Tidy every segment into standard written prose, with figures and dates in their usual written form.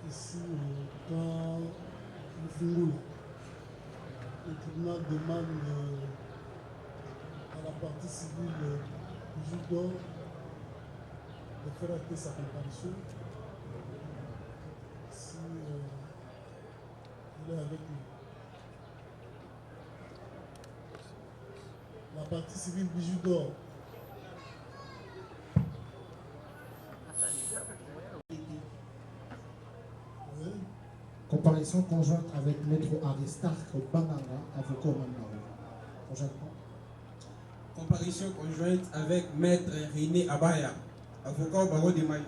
Ici, dans Fungula, le tribunal demande à la partie civile du jour d'or de faire acter sa comparution. Si il est avec nous. La partie civile Bijou d'or. Comparaison conjointe avec Maître Aristarque Banganga, avocat au Mandao. Conjointement. Comparution conjointe avec Maître René Abaya, avocat au barreau de Maïnou.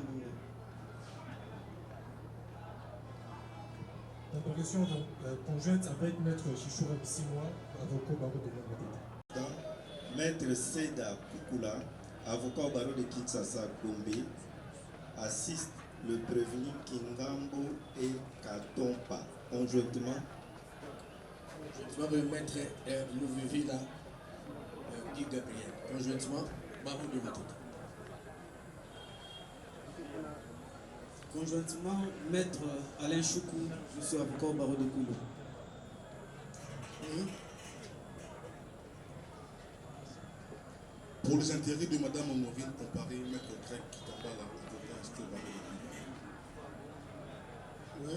Comparution conjointe avec Maître Chichoura Bissimoa, avocat au barreau de Maïnou. Maître Seda Kukula, avocat au barreau de Kinshasa Gombe, assiste le prévenu Kingambo et Katompa, conjointement. Je vais remettre le VV là, Guy Gabriel, conjointement, Baron de Matota. Conjointement, Maître Alain Choukou, je suis avocat au barreau de Koulou. Pour les intérêts de Madame Honorine, comparé Maître Greg Kitambala, avocat inscrit au barreau de Koulou. Oui.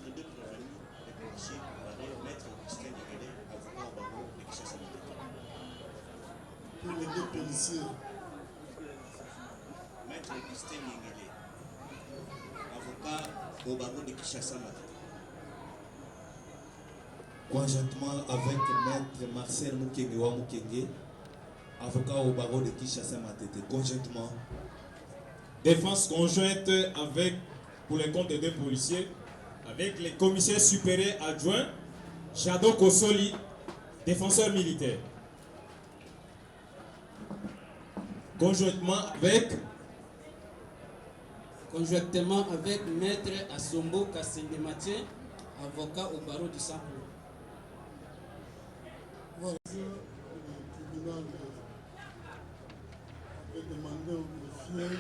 Les deux prévenus, les policiers, comparé Maître Augustin Degele, avocat au barreau de Kinshasa. Pour les deux policiers. Maître Augustin Degele, avocat au barreau de Kinshasa. Conjointement avec Maître Marcel Mukengewa Mukenge, avocat au barreau de Kinshasa Matete. Conjointement. Défense conjointe avec, pour les comptes des deux policiers, avec les commissaires supérieurs adjoints, Jado Kosoli, défenseur militaire. Conjointement avec Maître Assombo Kassende Mathieu, avocat au barreau du Sampo. Voilà, le tribunal avait demandé au greffier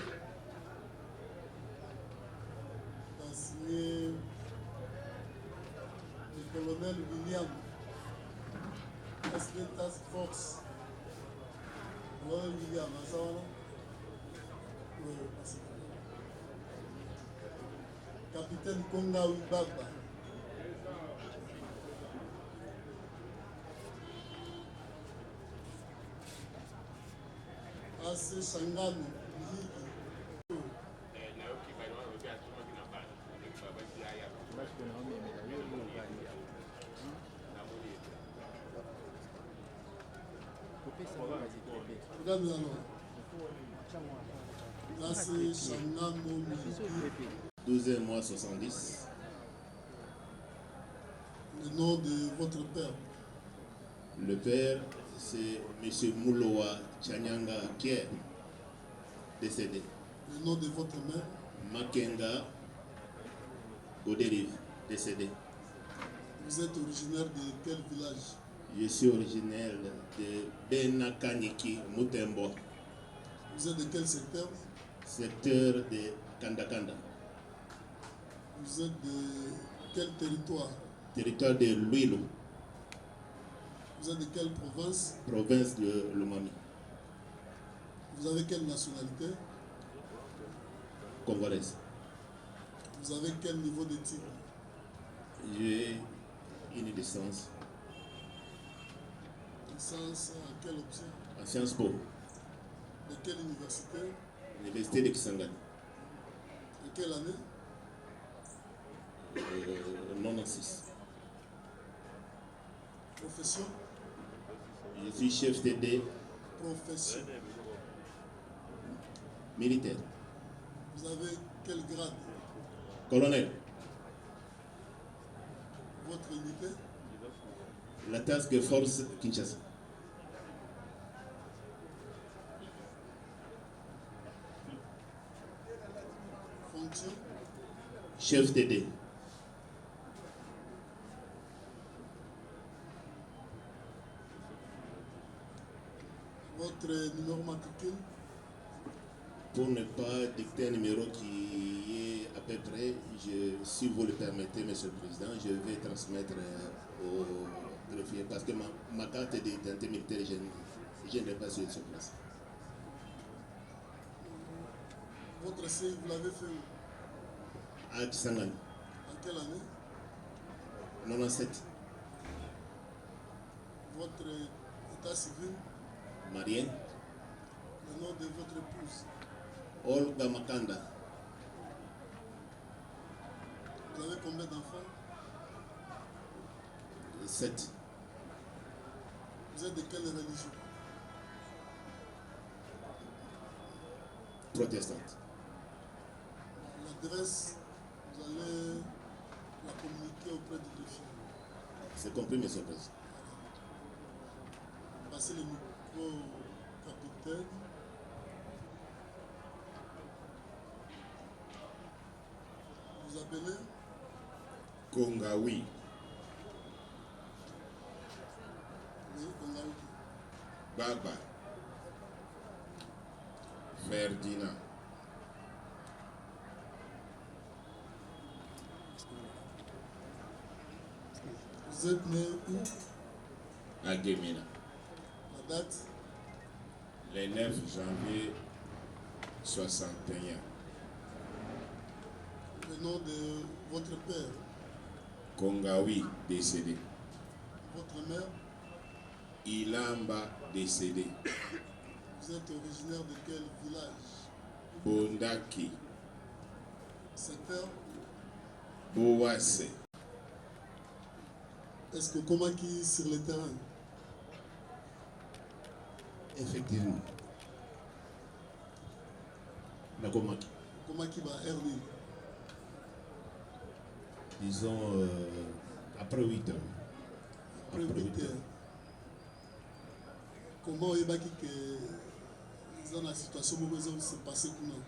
d'assigner le colonel William, SB Task Force. Colonel William, à ça, oui, c'est capitaine Konga Wibaba. AC Sangano, regarde là, là c'est Sangano, 12e mois 70. le nom de votre père. Le père, c'est M. Mouloa Chanyanga Kier, décédé. Le nom de votre mère. Makenga Godérive, décédé. Vous êtes originaire de quel village? Je suis originaire de Benakaniki, Mutembo. Vous êtes de quel secteur? Secteur de Kandakanda. Vous êtes de quel territoire? Territoire de Luilo. Vous êtes de quelle province? Province de Lomami. Vous avez quelle nationalité? Congolaise. Vous avez quel niveau d'études? J'ai une licence Licence à quelle option? en Sciences Po, De quelle université? Université de Kisangani. De quelle année? 96. Profession? Je suis chef TD Profession. militaire. Vous avez quel grade? Colonel. Votre unité? La task force Kinshasa. Fonction? Chef TD. Votre numéro matricule? Pour ne pas dicter un numéro qui est à peu près, si vous le permettez, Monsieur le Président, je vais transmettre au greffier parce que ma carte d'identité militaire, je n'ai pas sur place. Votre CI, vous l'avez fait où? À Kisangani, En quelle année? 97. Votre état civil? Marien, Le nom de votre épouse? Olga Makanda. Vous avez combien d'enfants? 7. Vous êtes de quelle religion? Protestante. L'adresse, vous allez la communiquer auprès du greffier. C'est compris, Monsieur le Président. Passez le micro au capitaine. s'appelait Kongawi. oui, Kongawi. Baba. Ferdinand. Vous êtes né où? À Gemina. La date? Le 9 janvier 61. Le nom de votre père? Kongawi, décédé. Votre mère? Ilamba, décédé. Vous êtes originaire de quel village? Bondaki. Secteur? Bouasse. Est-ce que Komaki sur le terrain? Effectivement. Nakomaki. Komaki va RD. Disons après 8 heures. Après 8 heures. Comment est-ce que dans la situation où vous s'est passé comment?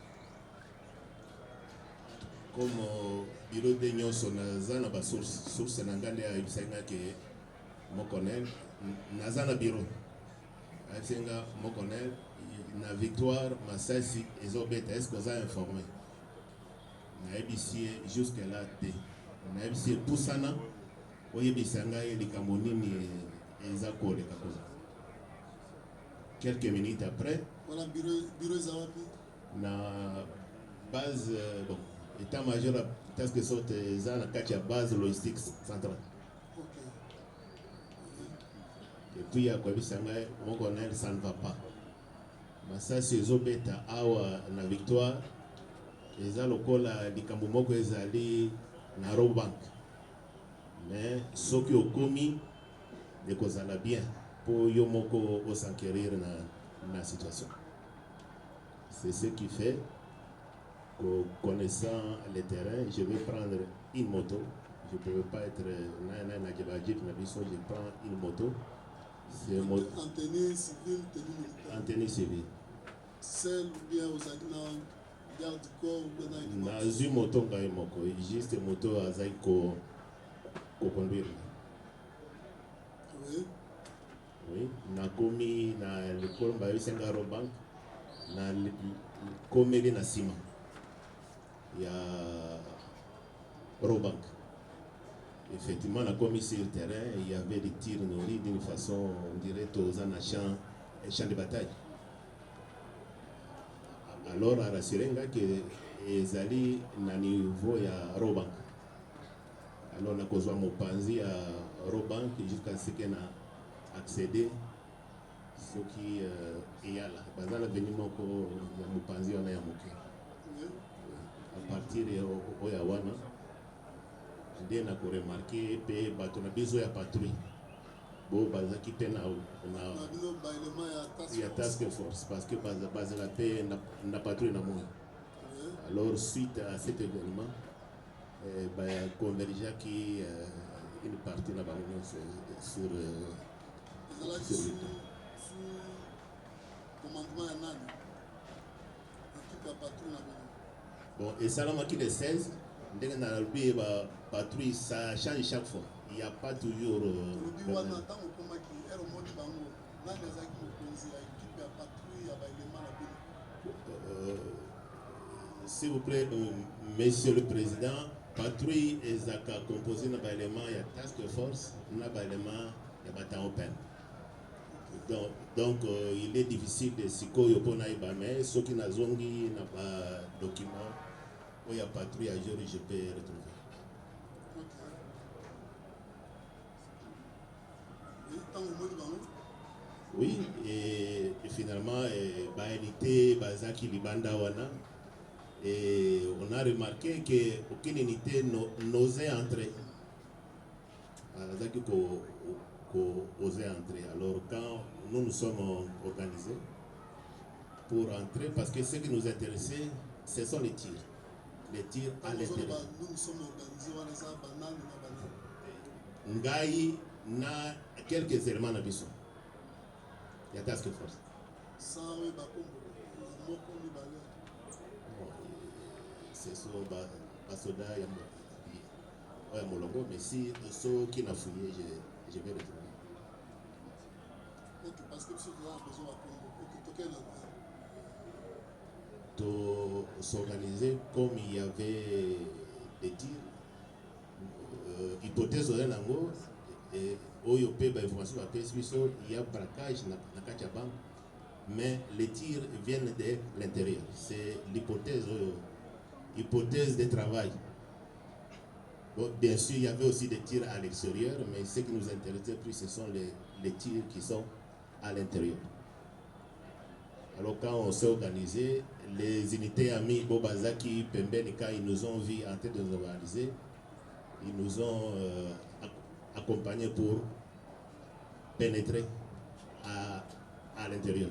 Comme bureau de nyonso naza na ba source na ngande ya ibisenga ke mo colonel naza na bureau asenga mo colonel na victoire masasi ezobeta est-ce que vous avez informé na ebisi jusque là te na ebisi pusana oyebisanga likambo nini eza koleka koza quelques minutes après Voilà, bureau Zawapi. na base bon état-major ya task force eza na kati ya base logistique centrale. Ok. Et puis akoyebisa ngai mon colonel ça ne va pas masasi ezobeta awa na victoire eza lokola likambo moko ezali na Robank mais soki okomi ekozala bien po yo moko osanquérir na situation. C'est ce qui fait que, connaissant le terrain, je vais prendre une moto. Je ne peux pas être je prends une moto. C'est une moto En tenue civile, tenue militaire. en tenue civile. Seul ou bien aux agents, garde du corps ou bien dans Na une moto ngai moko, juste moto azai ko conduire. Oui. Oui, na komi na l'école Bayosenga Robank na komeli na sima. Il y a Robank. Effectivement, la commission sur le terrain, il y avait des tirs nourris d'une façon, on dirait, aux un champ de bataille. Alors, à Rassurenga, que les alliés na niveau ya Robank. Alors, on a causé mon panzi à Robank jusqu'à ce qu'on a accédé. Ce qui est là. Bazala venu mon panzi on a yamuké. À partir de Oyawana, je na remarqué que bato na biso ya patrouille. Bo bazaki pe na ya task force parce que bazala pe na patrouille na moi. Alors suite à cet événement, convergea qui une partie là-bas sur le commandement ya nani? Équipe ya patrouille na bino. Bon, et Salamaki le 16, dès qu'on a oublié la patrouille, ça change chaque fois. Il n'y a pas toujours. S'il vous plaît, Monsieur le Président, patrouille est composée d'un élément, il y a task force, un élément, il y a bataillon open. Donc, il est difficile de s'y connaître, mais ceux qui n'ont pas document, il y a patrouille à jour, je peux retrouver. Oui, et finalement, unité Bazaki Libanda Wana, et on a remarqué qu'aucune unité n'osait entrer. Bazaki osait entrer. Alors, quand nous sommes organisés pour entrer, parce que ce qui nous intéressait, ce sont les tirs. Les tirs à l'intérieur. Nous sommes organisés, on les a banal, Ngai na quelques éléments na biso. Il y a task force. Sans oui, bah, Ce sont basoda ya molongo, mais si ceux qui n'a fouillé, je vais retrouver. Ok, parce que ceux qui ont besoin de Congo, de s'organiser comme il y avait des tirs. Hypothèse oyo nango oyo pe ba information ba pesi biso, il y a braquage na kati ya banque, mais les tirs viennent de l'intérieur. C'est l'hypothèse oyo, hypothèse de travail. Bon, bien sûr, il y avait aussi des tirs à l'extérieur, mais ce qui nous intéressait plus, ce sont les tirs qui sont à l'intérieur. Alors quand on s'est organisé, les unités amis Bobazaki, Pembeni, quand ils nous ont vus en train de nous organiser, ils nous ont accompagnés pour pénétrer à l'intérieur.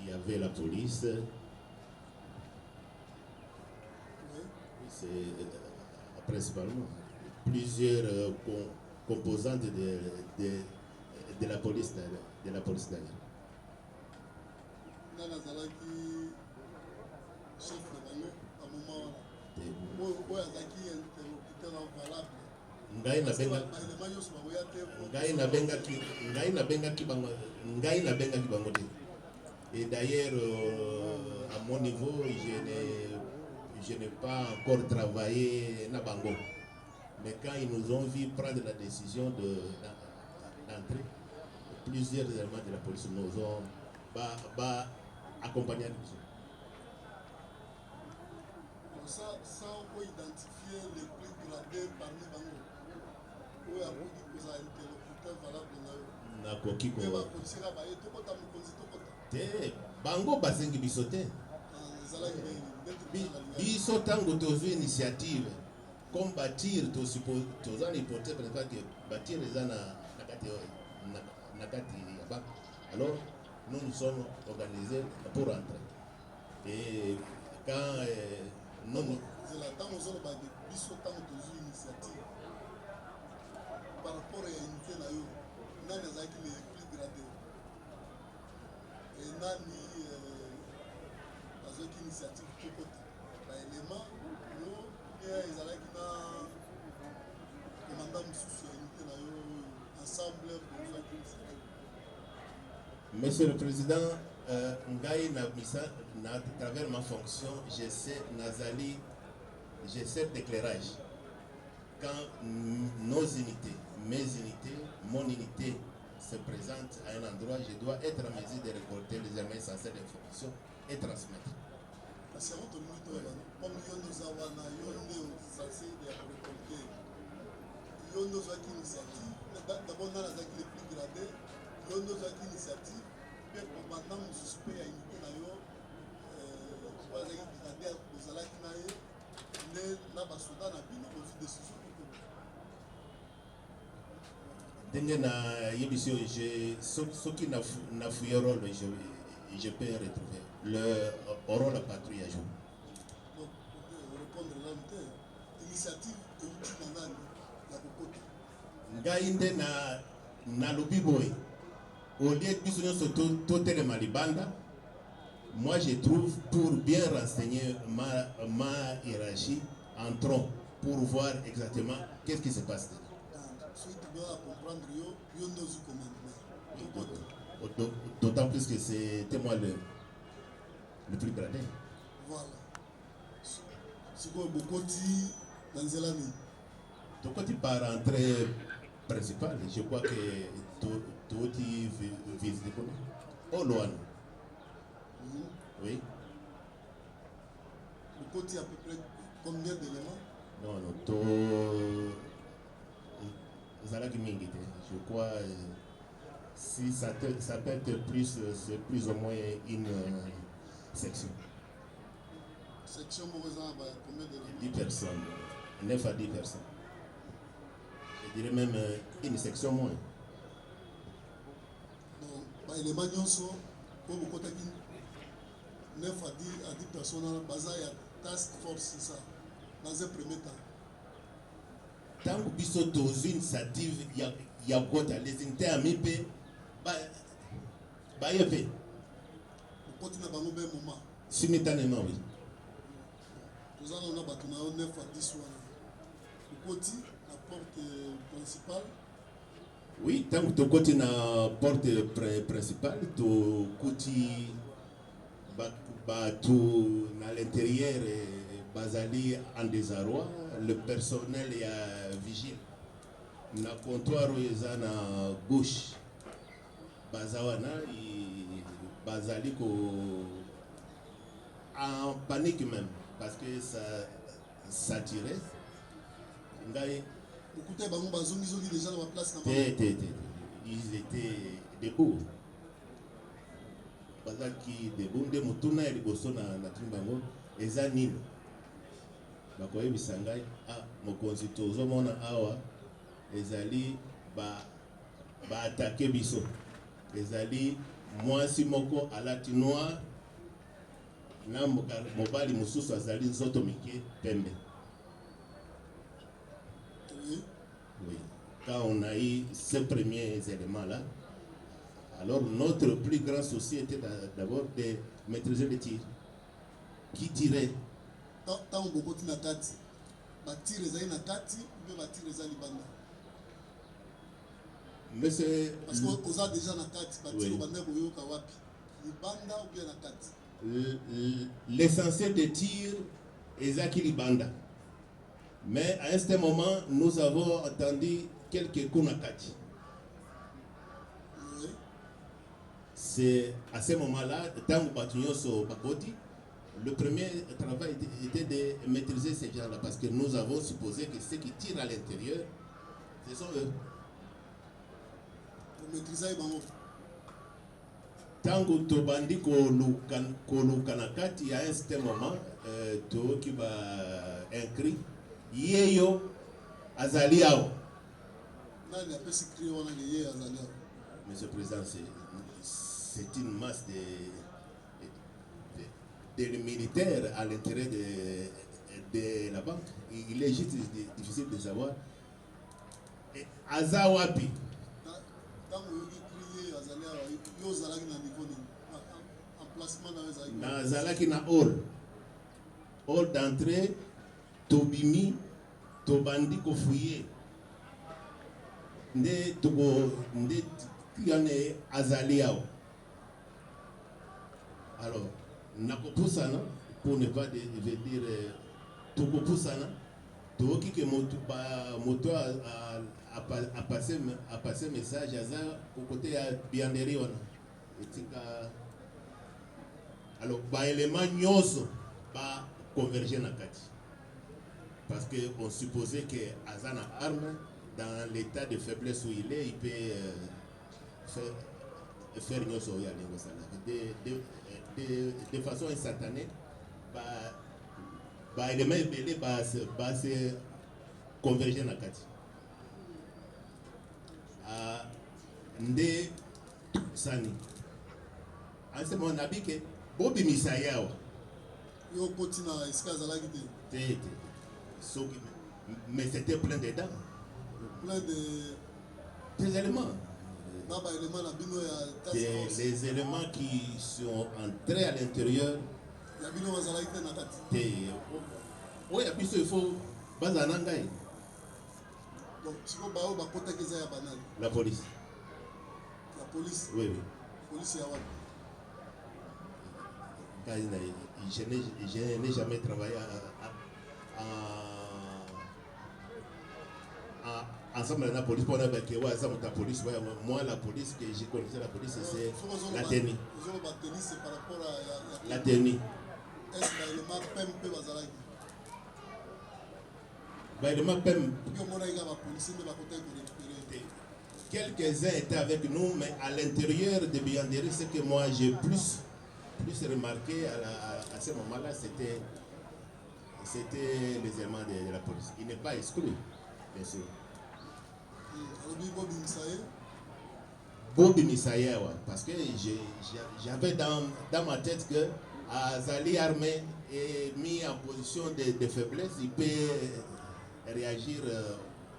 Il y avait la police. C'est principalement plusieurs composantes de la police d'ailleurs. Ngai nabengaki bango te. Et d'ailleurs à mon niveau je n'ai pas encore travaillé na bango. Mais quand ils nous ont vu prendre la décision d'entrer, plusieurs éléments de la police nous ont accompagnés. Ça, on peut identifier les plus gradés parmi bango. Où il y a beaucoup de interlocuteurs valables. Bango basengi biso te. Biso tango tozwi initiative comme bâtir tozana hypothèse parce que bâtir eza na kati ya banque. Alors nous sommes organisés pour rentrer. Et quand non par rapport à l'unité na yo, nani azaki les plus gradés et nani azaki initiative kokota ba élément yo et ezalaki na commandant mosusu ya unité na yo ensemble pour faire initiative. Monsieur le Président, ngai à travers ma fonction, j'essaie d'éclairage. Quand nos unités, mes unités, mon unité se présente à un endroit, je dois être en mesure de récolter les éléments essentiels d'information et transmettre. Parce que comme nous avons récolté, nous avons initiative, d'abord nous avons les plus gradés, nous avons initiative, mais pour maintenant nous suspect à unité na yo, nous avons na basoda na bino ko décision. Denge na yebisio ce qui n'a fouillé rôle je peux retrouver le rôle la patrouille à jour. Donc pour répondre là initiative de l'outil nanani la kokota. Ngai nde na lobi boy au lieu de biso nyonso totele malibanda. Moi je trouve pour bien renseigner ma hiérarchie entrons pour voir exactement qu'est-ce qui se passe. D'autant plus que c'était moi le plus gradé. Voilà. C'est quoi Bokoti dans Zélani? Bokoti par entrée principale, je crois que tout visite au loin. Oui. Bokoti à peu près combien d'éléments? Non, tout. Je crois si ça peut être plus, c'est plus ou moins une section. Section combien d'éléments? 10 personnes, 9 à 10 personnes. Je dirais même une section moins. Donc, les magnons pour vous contacter 9 à 10 personnes, il y a task force, c'est ça, dans un premier temps. Tant que biso tozwi initiative ya kota les unités ami pe ba yepe okoti na bango be moment. Simultanément, oui. Nous allons battre 9 à 10 wana. Okoti la porte principale. Oui, tant que tu côté na porte principale, tu côté tout à l'intérieur, basali en désarroi, le personnel est vigile. Na comptoir eza na gauche, bazawana basali en panique même parce que ça tirait. Écoutez, ils déjà dans la place. Ils étaient debout. Bazaki debout. De mutuna et liboso na timbango. Eza nini. Bakoye bisangai. Ah, mokonzi tozomona awa. Ezali ba attaquer biso. Ezali mwasi moko alati noir. Na mobali mususu azali nzoto mike pembe. Oui. Quand on a eu ces premiers éléments-là, alors notre plus grand souci était d'abord de maîtriser le tir. Qui tirait? Tant que beaucoup de kati, batir les na kati, ou bien batir les libanda. Mais c'est parce qu'on a déjà na kati, batir libanda ko yoka wapi. Libanda ou bien na kati. L'essentiel des tirs est Zaki Libanda. Mais à un certain moment, nous avons entendu quelques coups na kati. Oui. C'est à ce moment-là, dans le bâtiment sur Bakoti, le premier travail était de maîtriser ces gens-là parce que nous avons supposé que ceux qui tirent à l'intérieur, ce sont eux. Pour maîtriser les bancs. Tant que tu bandis Kolokanakati, à un certain moment, tu qui va un cri, Yeyo Azaliao. Monsieur le Président, c'est une masse de militaires à l'intérieur de la banque. Il est juste difficile de savoir. Azawapi. Nazalaki na hall d'entrée, tobimi, tobandi kofouye. Nde tiane azaliao. Alors, nakopusana pour ne pas dire tokopusana, toki que moto a passé message à ça au côté à Bianderi wana. Alors, élément nyoso ba converger na kati. Parce qu'on supposait que Azana arme, dans l'état de faiblesse où il est, il peut faire nyoso ya lengo sala. De façon instantanée, élément belé ba se converger na kati. Nde sani. En ce moment, on a dit que Bobi Misayao. Yo continue à escaser la guide. Mais c'était plein de dents. Plein des éléments. Les éléments qui sont entrés à l'intérieur. Oui, il faut. La police. La police. Oui, oui. Police je n'ai jamais travaillé ensemble avec la police. Pour la police, moi, la police, que j'ai connu la police, c'est la tenue. La tenue. Quelques-uns étaient avec nous, mais à l'intérieur de Bianderi, ce que moi j'ai plus remarqué à ce moment-là, c'était les éléments de la police. Il n'est pas exclu, bien sûr. Bobi Missaye, parce que j'avais dans ma tête que Azali armé est mis en position de faiblesse, il peut réagir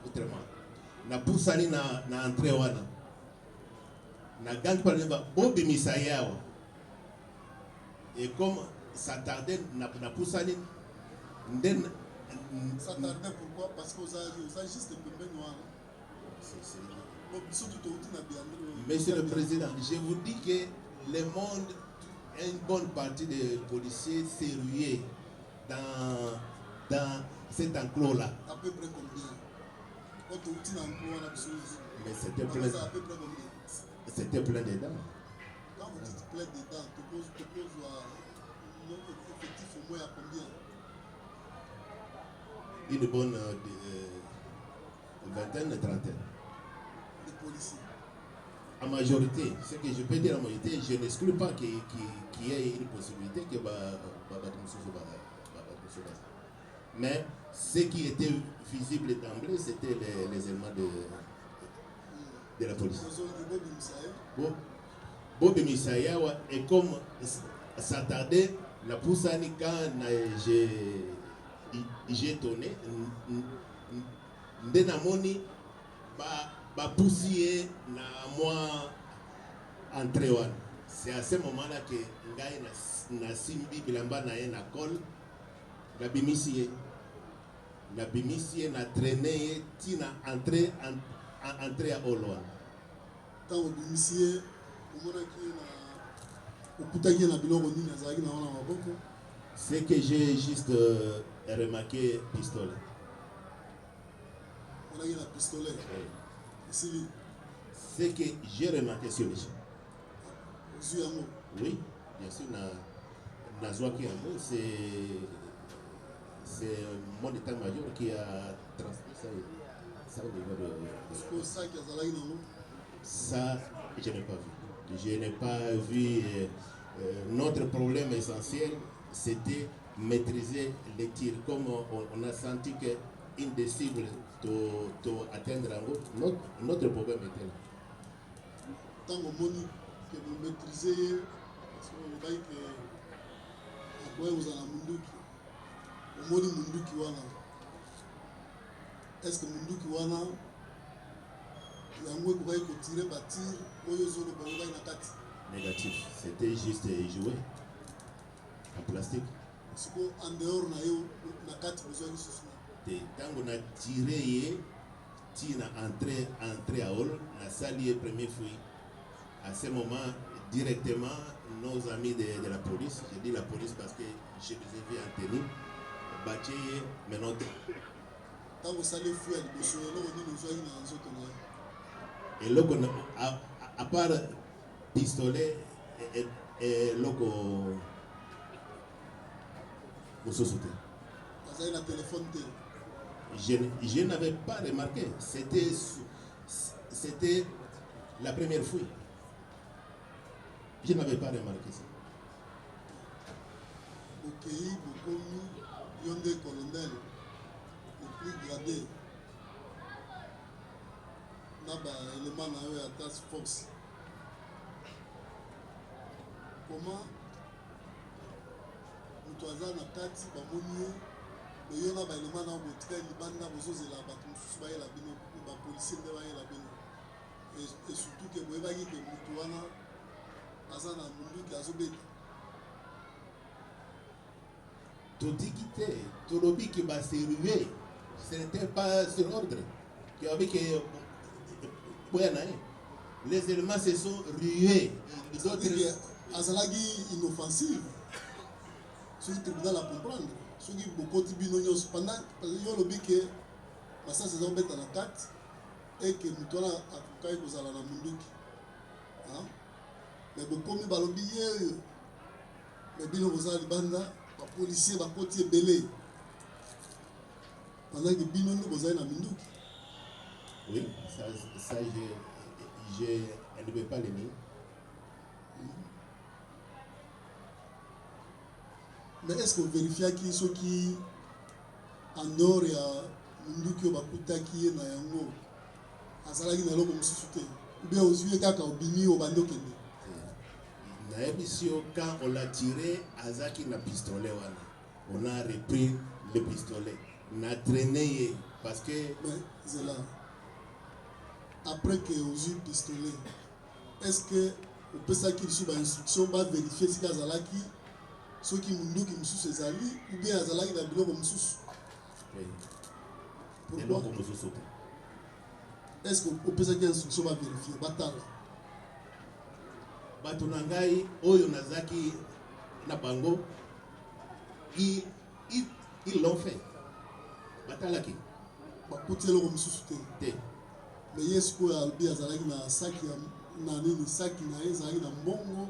autrement. Na pusani na entrée wana. Na gang par exemple Bobi Missaye. Et comme ça tardait, n'a pas ça. Ça tardait pourquoi? Parce que vous avez juste le même noir. Monsieur le Président, je vous dis que le monde, une bonne partie des policiers s'est rué dans cet enclos-là. À peu près combien? Mais c'était plein. C'était plein dedans. Quand vous dites plein dedans, tu poses effectif au moins à combien? Une bonne vingtaine, trentaine. Les policiers. En majorité, ce que je peux dire en majorité, je n'exclus pas qu'il y ait une possibilité que mais ce qui était visible d'emblée, c'était les éléments de la police. Bobi Misaya, et comme ça tardait, la poussani quand j'ai tourné, Ndenamoni ba poussier na moi entré. C'est à ce moment-là que ngai na simbi bilamba na na col la bimisie na traîné tina entré à Oloa. Tant bimisie c'est que j'ai juste remarqué pistolet. On a eu un pistolet. Oui. C'est que j'ai remarqué sur les gens. Oui, bien sûr, c'est mon état-major qui a transmis ça au niveau de... Ça, je n'ai pas vu. Je n'ai pas vu. Notre problème essentiel, c'était maîtriser les tirs. Comme on a senti qu'une des cibles atteindre en haut, notre problème était là. Tant que vous maîtrisez, parce que vous voyez que après vous avez Munduki wana. Est-ce que Munduki wana yango vous tirer bâtir oyozolo bango na kati? Négatif, c'était juste joué en plastique. Parce que en dehors na yo na kati besoin de souci. Quand on a tiré, tina entré à hall, la salle est premier fruit. À ce moment, directement, nos amis de la police, je dis la police parce que je les ai vus en tenue, bâtir, mais notre. Quand vous allez fuir, et là, à part pistolet et loco, vous sautez. Je n'avais pas remarqué. C'était la première fois. Je n'avais pas remarqué ça. Ok, beaucoup Yonde colonel, le plus gradé. Naba élément na eu à task force. Comment nous avons na kati bamoni yo na ba élément na botre libanda bozozela bato mosusu bayela bino bapolisier nde bayela bino et surtout que boyebaki ke motu wana aza na munduki azobeta todiki te tolobi ke baserve ce n'était pas sur ordre qui avait que les éléments se sont rués. Les autres azalaki inoffensive sur le tribunal à comprendre. Ceux qui beaucoup de binômes pendant parce que le but que ça c'est un bête à la carte et que nous tourne à Kukai vous allez la munduki. Hein? Mais beaucoup de balobi mais binômes vous allez banda les policiers va côté belé pendant que binômes vous allez la munduki. Oui, ça je ne vais pas le nier. Mais est-ce que vous vérifiez qui sont qui en dehors ya munduki bakuta qui est na yango azalaki na loko mususu te ou bien ozuye kaka obini obando kende na émission quand on l'a tiré azaki na pistolet wana on a repris le pistolet on a traîné parce que mais c'est là après que ozuye pistolet est-ce que on peut ça qu'il soit instruction va vérifier si azalaki soki munduki mosusu ezali ou bien azalaki na biloko mosusu. eloko mosusu te. Est-ce que opesaki instruction bavérifie batala bato na ngai oyo nazaki na bango ils l'ont fait batalaki bakuti eloko mosusu te. Mais ye sikoyo alobi azalaki na saki na nini, saki na ye ezalaki na mbongo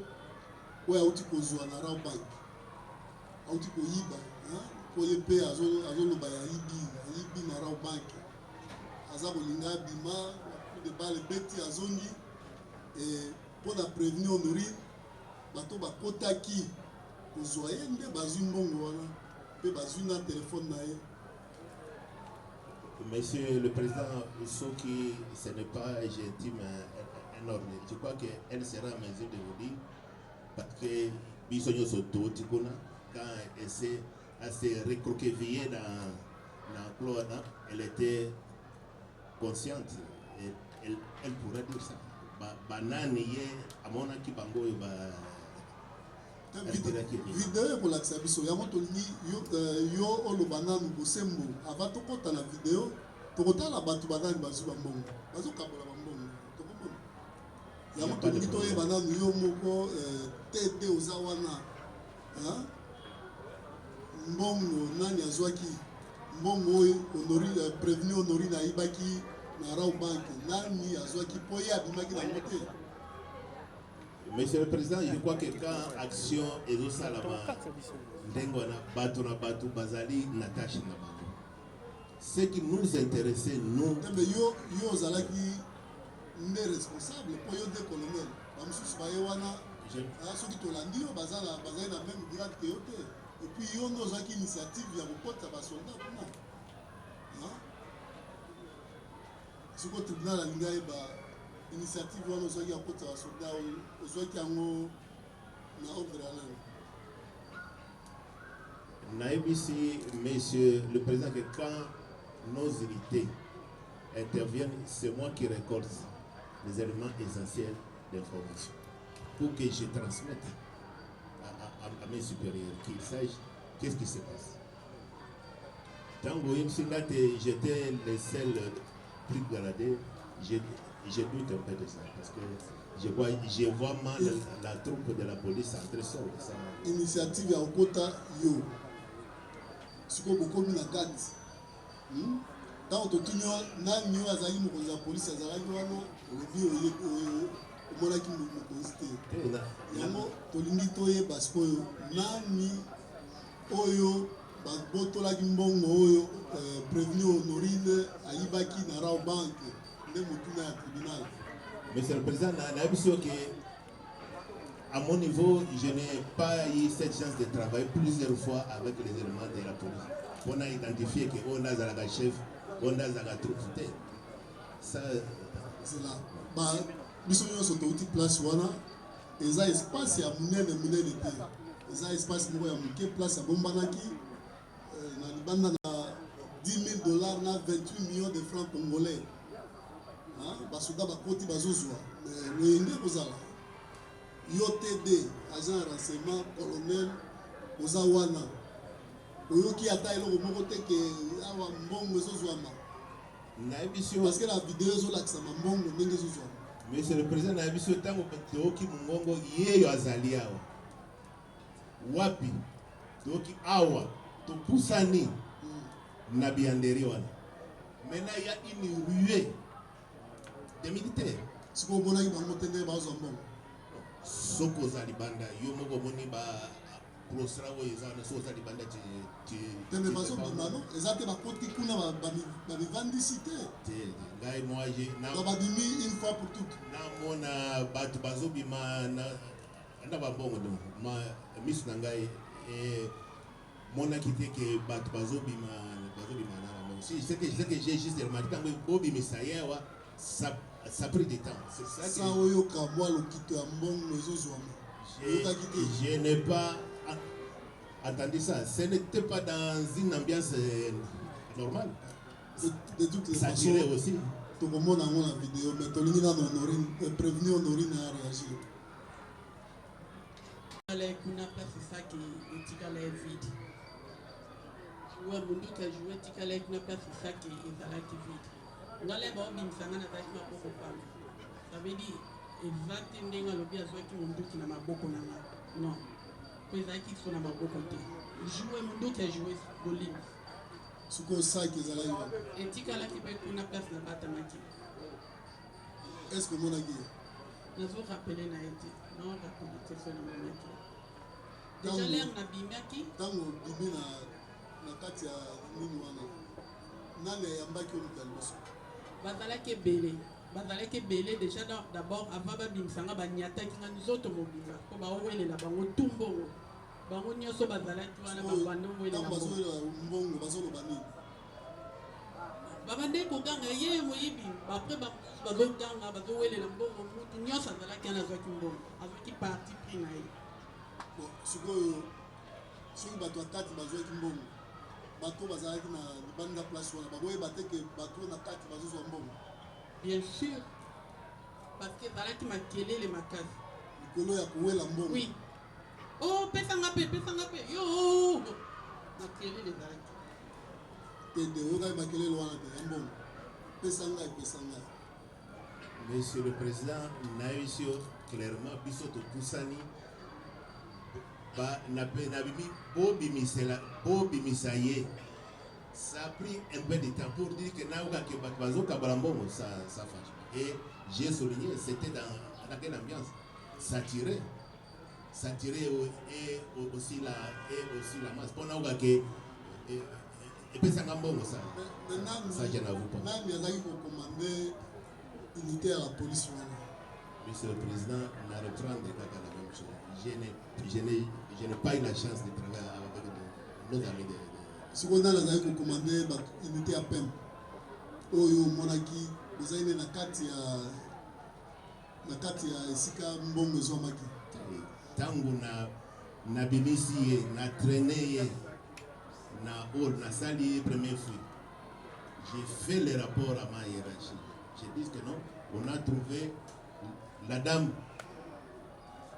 oyo auti kozwa na Raw Bank, auti koyiba po ye mpe azoloba ayibi na Raw Bank, aza kolinga abima de bale beti azongi mpo na prévenir Honorine bato bakotaki kozwa ye nde bazwi mbongo wana mpe bazwi na telefone na ye. Monsieur le Président, Soki, ce n'est pas gentil, mais énorme. Je crois qu'elle sera à mesure de vous dire, parce que Bisogno Soto, Tikuna, quand elle s'est recroquevillée dans l'emploi, elle était consciente. Et elle pourrait dire ça. Banani, à mon aki bango, video ekolakisa biso yango tolingi yo oloba nanu bosembo ava tokota na video tokotala bato banani bazwi bambongo bazokabola bambongo tokomona yango tolingi toyeba nanu yo moko tete oza wana mbongo nani azwaki mbongo oyo prévenu Honorine ayibaki na Raw Bank nani azwaki mpo ye abimaki na mote. Monsieur le Président, je crois que quand action est au salama, ndengona batu na batu bazali natasha na bango. Ce qui nous intéressait nous. Mais yo zalaki nde responsable pour yo de colonel. Ba mususu ba yewana soki tolandi yo bazali na même grade que yo te. Et puis yo ndo zaki initiative ya kokota ba soldat kuna. Siko tribunal alinga ba initiative wana ozwaki ya kota ba soldat ozwaki yango na ordre ya nani. Naïbisi, Monsieur le Président, que quand nos unités interviennent, c'est moi qui récolte les éléments essentiels d'information pour que je transmette à mes supérieurs, qu'ils sachent qu'est-ce qui se passe. Tant que j'étais le seul plus gradé, je doute un peu de ça parce que je vois mal la troupe de la police entrer sur ça. Initiative ya okota yo. Siko bokomi na gati. Tant totuni nani yo azali mokonzi ya police azalaki wana olobi omonaki mokonzi te. Yango tolingi toyeba sikoyo nani oyo babotolaki mbongo oyo prévenu Honorine ayibaki na Raw Bank nde motuna ya tribunal. Monsieur le Président, à mon niveau, je n'ai pas eu cette chance de travailler plusieurs fois avec les éléments de la police. On a identifié qu'on a un chef, on a un troupe. Ça, c'est là. Nous sommes sur une place où il y a un espace à monnaie te. Il y a un espace où il y a une place à Bombanaki. Il y a $10,000, 28 millions de francs congolais. Basoda bakoti bazozwa. Mais il y a YOTD, agent de renseignement, colonel, Ozawana. Oyoki ata eloko moko te ke awa mbongo ezozwama. Parce que la vidéo ezolakisa mbongo ndenge ezozwama. Monsieur le Président, na biso tango toki mungongo yeyo azali awa. Wapi toki awa topusani na bianderi wana. Maintenant il y a une ruée des militaires. Siko bonaki bango te nde bazwa mbongo. Soko Zalibanda, Yomo Moni ba Prosra ou Ezana, so Zalibanda, tu. Mais bazo bimano, ezate ba koti kuna ba vendicité. Ngai moi j'ai na ba bimi une fois pour toutes. Na mona batu bazo bima na ba bongo do. Ma miss nangai et mona kité que batu bazo bima na. Si c'est que j'ai juste remarqué quand Bobi Misayewa ça pris du temps. C'est ça que je n'ai pas entendu ça. Ce n'était pas dans une ambiance normale. De toutes les façons, ça aussi. Tout le monde a la vidéo, mais tout le monde a prévenu Honorine à réagir. kuna place ça qui etikala vide. Jouer mundu ka jouer etikala kuna place ça qui ezalaki vide. Ngale ba obimisanga na zaki maboko pamba. Ça veut dire exact ndenga lobi azwaki mundu ki na maboko na nga. Non. Ko ezalaki so na maboko te. Jouer mundu ka jouer golim. Suko ça qui ezalaki. Etikala ki pe kuna place na batamaki. Est-ce que mon agui? Nous vous rappelez na été. Non, rappelez que c'est le moment. Déjà l'air na bimaki. Tango bibi na kati ya nini wana. Nane yambaki omutaliso. Bazalaki belé déjà d'abord avant babimsanga banyataki nga nzoto mobimba po baowelela bango tumbongo bango nyonso bazalaki wana babanda owelela mbongo bazoloba nini babande koganga ye moyibi après bazoganga bazowelela mbongo mutu nyonso azalaki wana azwaki mbongo azwaki parti pris na ye sikoyo soki bato ya kati bazwaki mbongo bato bazalaki na libanda place wana bakoyeba te ke bato na kati bazozwa mbongo. Bien sûr, parce que ezalaki makelele makasi likolo ya kowela mbongo. Oui. Oh, pesanga pe yo makelele ezalaki tende okai makelele wana te ya mbongo pesanga. Monsieur le Président, naisio clairement biso topusani nabimi bobimisa ye. Ça a pris un peu de temps pour dire que ça fâche. Et j'ai souligné, c'était dans quelle ambiance? Ça tirait et aussi la masse. Pour nous que et puis ça ngambongo ça. Ça je n'avoue pas. Nani azaki ko commander unité à la police. Monsieur le Président, on a reprendre la même chose. Je n'ai pas eu la chance de travailler avec nos amis de si on a la commandé unité à peine oyo monaki bezaine na kati ya esika mbongo ezomaki tangu na bimisi na traîner na or na sali premier fruit. J'ai fait le rapport à ma hiérarchie. J'ai dit que non, on a trouvé la dame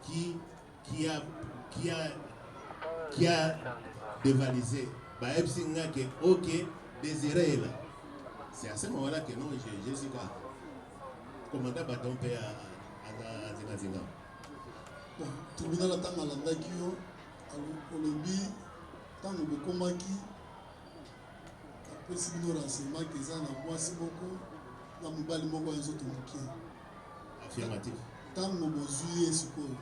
qui a dévalisé. Ok, désiré là. C'est à ce moment-là que non, je suis là. Commandant bâton père à Zinazinga. Bon, tribunal attend à la Dakio, au lobby, tant que vous combattiez, après si nous renseignements qu'ils ont à moi, c'est beaucoup, dans mon bal, mon bois, les autres affirmatif. Tant que vous jouez ce coup,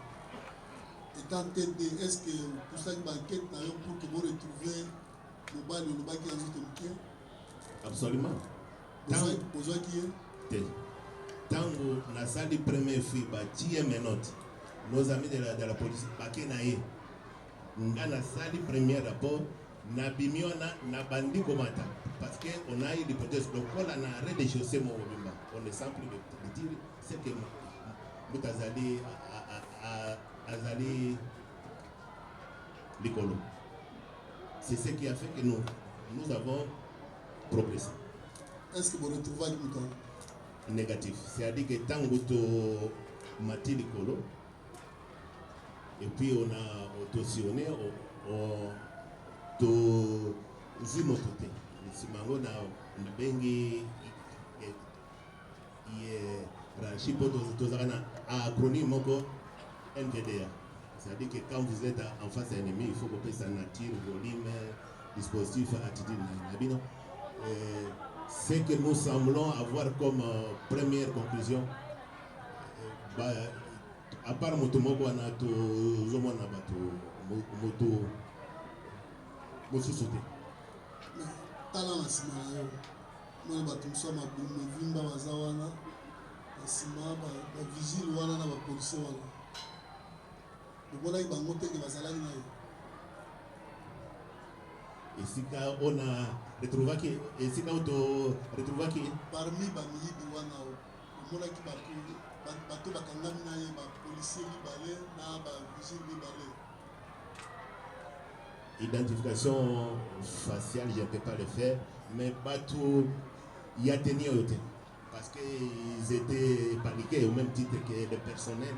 étant tête de est-ce que pour ça une banquette pour que vous retrouviez le bal, le bas qui a ajouté le absolument. Besoin qui est tant que la salle de première fille, nos amis de la police, dans la salle de première rapport, na bimiona na bandi komata parce que on a eu l'hypothèse donc on a rez-de-chaussée on est simple de dire c'est que Moutazali Azali l'écolo. C'est ce qui a fait que nous avons progressé. Est-ce que vous retrouvez avec Mouton? Négatif. C'est-à-dire que tant que Mati l'écolo, et puis on a autotionné, on vu mon côté. Simango na bengi hiérarchie pour tozana acronyme moko NVDA. C'est-à-dire que quand vous êtes en face d'un ennemi, il faut que ça nature, volume, dispositif, attitude. Ce que nous semblons avoir comme première conclusion, à part Motomoko, on a tout Zomana Moto. Monsieur sauté. Talent la sima yo. Moi ba tumso ma boum vimba bazawana. La sima ba vigile wana na ba policier wana. Bokola ibango te ke bazalaki na yo. Et si on a retrouvé qui et si on a retrouvé qui parmi ba miyibi wana o. Bokola ki bato bakangami na ye ba policier libale na ba vigile libale. Identification faciale, je ne peux pas le faire, mais Batou y a tenu parce qu'ils étaient paniqués au même titre que le personnel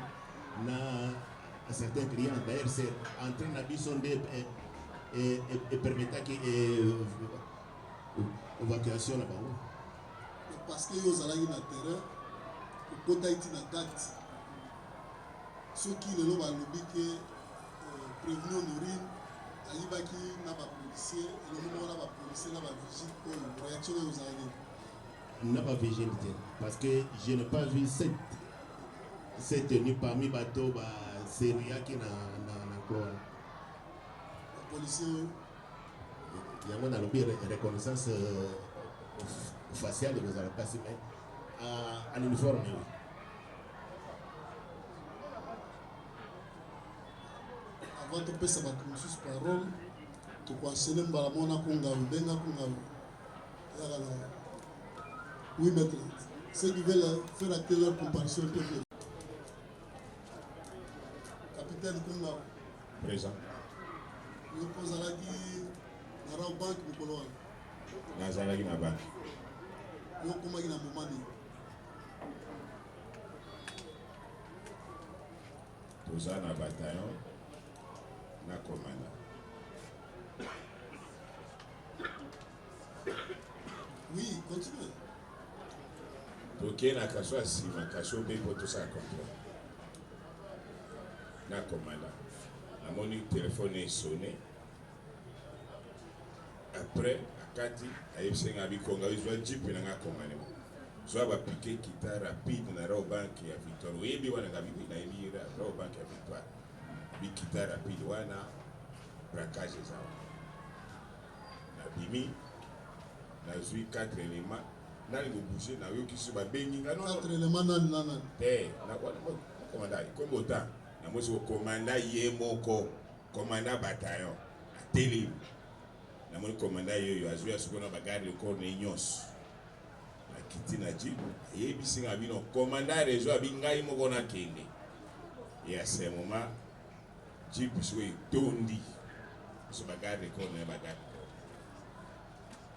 à certains clients. D'ailleurs, c'est en train d'habiller et permettre que l'évacuation là-bas. Parce que vous avez un terrain, vous avez une date. Ceux qui ne l'ont pas lobby que prévenir Norine, Aïbaki n'a pas policier, et le moment où on a policier n'a pas vigile pour une réaction que vous avez. N'a pas vigile, parce que je n'ai pas vu cette tenue parmi les bateaux, Syria qui n'a pas. Les policiers, il y a une reconnaissance faciale de vous avez passé, mais à l'uniforme. avant de passer à la parole, tu peux enchaîner par la mona Benga Kunga. Oui, maître. Ceux qui veulent faire la telle comparaison, capitaine Kunga. Présent. Nous posons là qui n'a pas banque de Pologne. Nazalaki na banque. Nous comment il a moment. Toza na bataillon na commandant. Oui, continuez. Toke na kaso asima kaso pe po to sa comprendre. Na commandant. Amoni téléphone est sonné. Après akati ayebsenga bikonga izwa jipe na commandant. Soit va piquer quitter rapide na la banque ya Victoire. Oui, bi wana ngabi na ibira la banque ya Victoire. Bi quitter rapide wana braquage za. Na bimi na zui 4 éléments na le bouger na yo ki se ba bengi nga non 4 éléments nan. Na kwa commandant comme autant na mo so commandant ye moko commandant bataillon a télé. Na mo commandant yo azui asuko na bagarre le corps ne nyos. Kitina jibu yebisi nga bino commandant réseau abingai moko na kende et à ce moment jibu soit tondi so bagarre ko na bagarre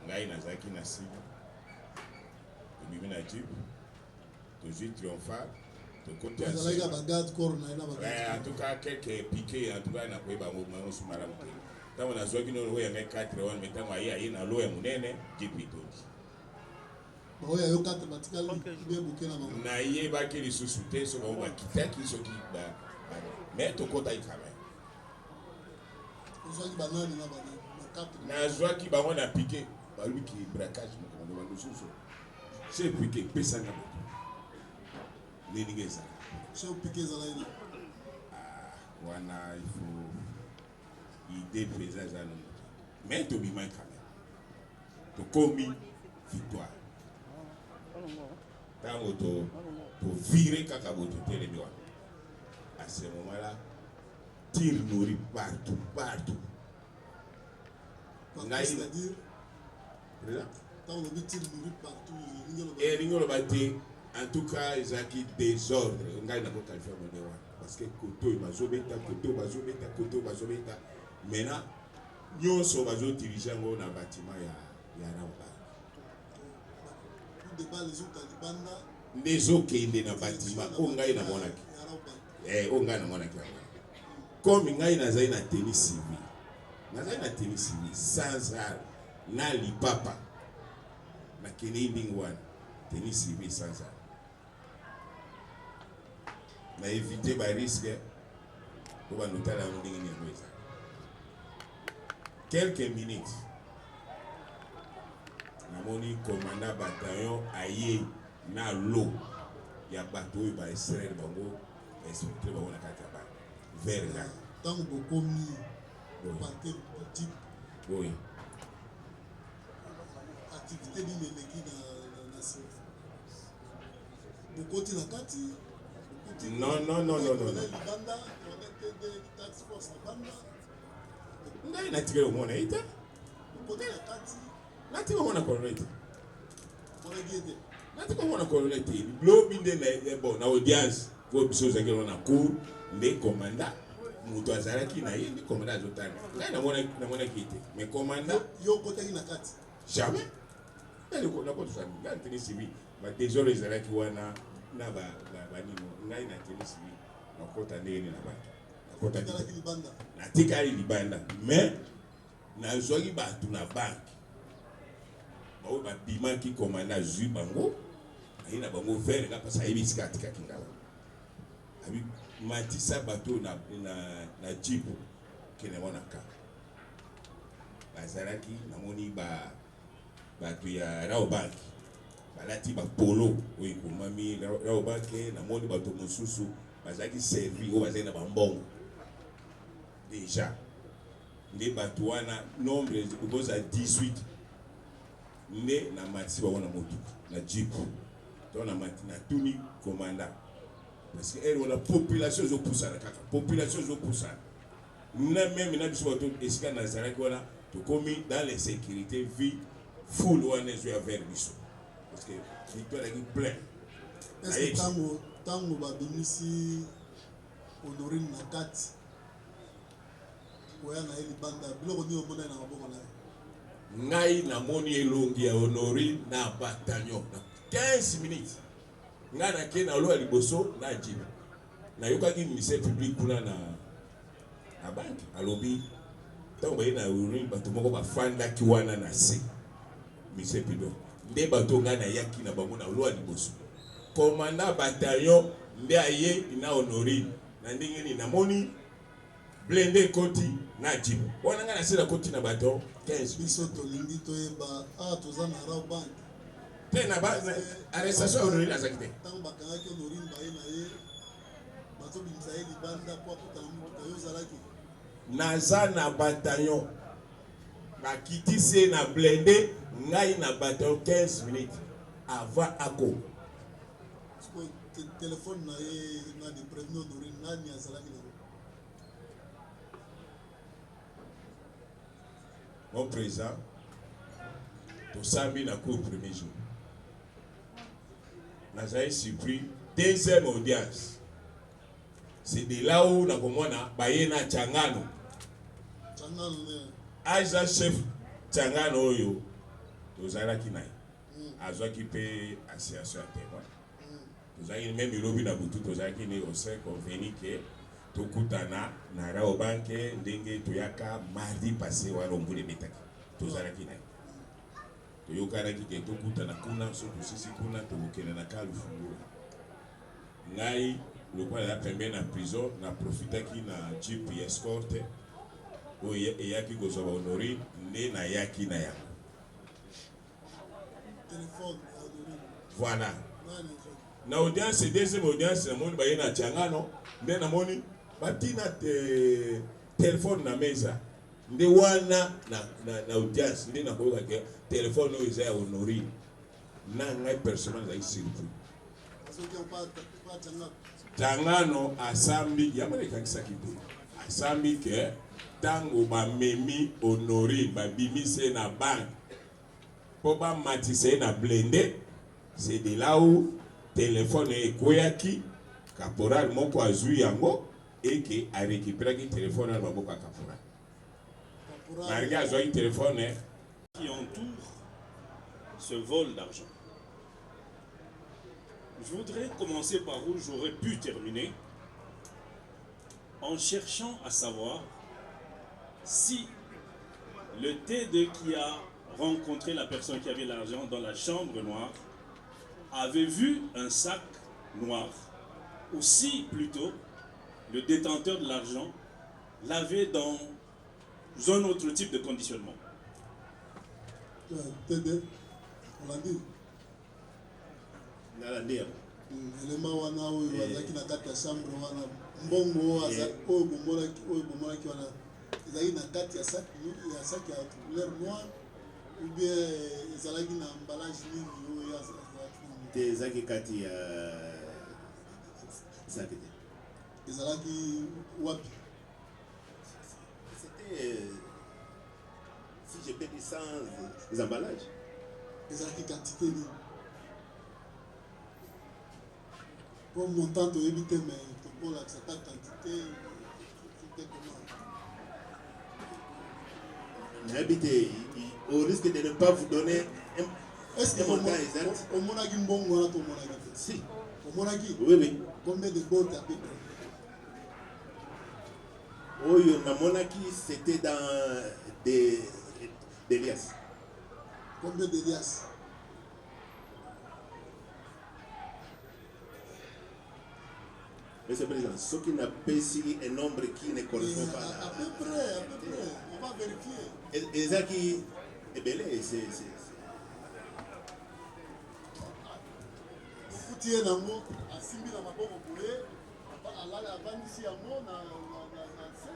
ngai nazaki na siba bimi na jibu toujours triomphal to côté à ça la bagarre corps na bagarre en tout cas quelques piqué en tout cas na ko ba mo sumara mte tamu na zoki no ho ya 4 on metamu ayi na lo ya munene jibu tondi na ye baki lisusu te so ba bakitaki soki ba mais tokota ikame nazwaki bango na piqué baluki braquage mokondo lisusu c'est piqué pesa na moto nini ngeza c'est piqué za laini wana il faut idée présence à nous mais to bi mai kame to komi victoire tango to virer kaka boto telemi wana à ce moment là tire nourri partout c'est-à-dire tant on tire nourri partout et l'ingolo bate en tout cas ezaki désordre ngai na ko qualifier mon wana parce que koto bazobeta maintenant nyonso bazo diriger ngo na bâtiment ya Ramba ndezokende na bâtiment o ngai na monaki o ngai na monaki comme ngai nazali na tenue civile sans arme na lipapa na kene ndingo wana tenue civile sans arme na éviter ba risque to ba notala ndingi ni ngoza quelques minutes namoni commandant bataillon aye na lo ya bato oyo ba Israël bango inspecteur bango na kati ya ba verga tant bokomi parquet type oui activité ni meleki na site bokoti na kati non libanda on était de tax force libanda ngai na tigelo mona ita bokoti na kati nati mona colonel Bonagede nati mona colonel lo binde na bon na audience ko biso zakelo na cour le commandant muto azalaki na ye le commandant azotana ngai na mona kite mais commandant yo kotaki na kati jamais ele ko na ko tsami ngai teni civil ba désolé ezalaki wana na ba nino ngai na teni civil na kota ndenge na ba natikali libanda mais nazwaki bato na banke bao babimaki komanda azwi bango ayi na bango vere nga mpasi ayebi esika atikaki ngawa abi matisa bato na jeep kene monaka bazalaki namoni bato ya Raobank balati bapolo oyo ekomami Raobank namoni bato mosusu bazalaki servi oyo bazali na bambongo déjà nde bato wana nombre ekoza 18 nde na matisi bango na motuka na jeep to na mati na tuni komanda parce que elle wana population ezopusana kaka population ezopusana na même na biso bato esika nazalaki wana tokomi dans les sécurités vie full wana ezwa vers biso parce que victoire est plein. Est-ce que tango babimisi Honorine na kati oya na eli banda biloko ni omona na maboko na ngai namoni elongi ya Honorine na bataillon na 15 minutes ngai na ke na lo liboso na jiba na yokaki ministère public kuna na banque alobi tango baye na Honorine bato moko bafandaki wana na se ministère public nde bato ngai na yaki na bango na lo liboso commandant bataillon nde aye na Honorine na ndenge ni namoni blende koti na jiba wana ngai na se na koti na bato 15 biso tolingi toyeba toza na Raobank te na ba arrestation Honorine azaki te tango bakangaki Honorine baye na ye bazobimisa ye libanda po akutana motuka yo ozalaki naza na bataillon bakitisi na blende ngai na bataillon 15 minutes avant ako telefone na ye na de prévenir Honorine nani azalaki na mon président tosambi na cour premier jour nazali surpris deuxième audience c'est de là où nakomona baye na Changano aza chef Changano oyo tozalaki naye azwaki mpe association ya témoin tozalaki même elobi na butu tozalaki ne ose conveni ke tokutana na Raobank ndenge toyaka mardi passé wana ombula ebetaki tozalaki naye toyokanaki ke tokutana kuna so tosisi kuna tokokende na ka lufungula ngai lokola ya pembeni na prison na profitaki na jeep ya escorte oyo eyaki kozwa ba Honorine nde nayaki na yango voilà na audience deuxième audience namoni baye na Changano nde namoni batina telefone na mesa nde wana na audience nde nakoyoka ke telefone oyo eza ya Honorine na ngai personnel ezali surpris Changano asambi yamalekakisaki te asambi ke tango bamemi Honorine babimise na banque po bamatisa ye na blende c'est de là où téléphone ekweyaki caporal moko azwi yango eke arécupéraki téléphone na maboko ya caporal marge azwaki téléphone qui entoure ce vol d'argent. Je voudrais commencer par où j'aurais pu terminer en cherchant à savoir si le T2 qui a rencontré la personne qui avait l'argent dans la chambre noire avait vu un sac noir, ou si plutôt le détenteur de l'argent l'avait dans un autre type de conditionnement. T2, on l'a dit. Nalandia. Élément wana oyo azaki na kati ya chambre wana mbongo oyo bomonaki wana ezalaki na kati ya sac ya couleur noire ou bien ezalaki na emballage nini oyo te ezalaki kati ya sac te ezalaki wapi c'était si je peux dire sans les emballages ezalaki quantité nini pour montant toyebi te mais tokolakisa ta quantité c'était comment nayebi te au risque de ne pas vous donner est-ce que omonaki mbongo wana tomonaki te si omonaki oui combien de bottes à peu près Oyo namonaki c'était dans des liasses. Combien de liasses? Monsieur le Président, ce qui n'a pas ici un nombre qui ne correspond pas à peu près. On va vérifier. Et ça qui est belé, c'est. Foutier nango, asimbi na maboko boye, alala avandisi yango na se,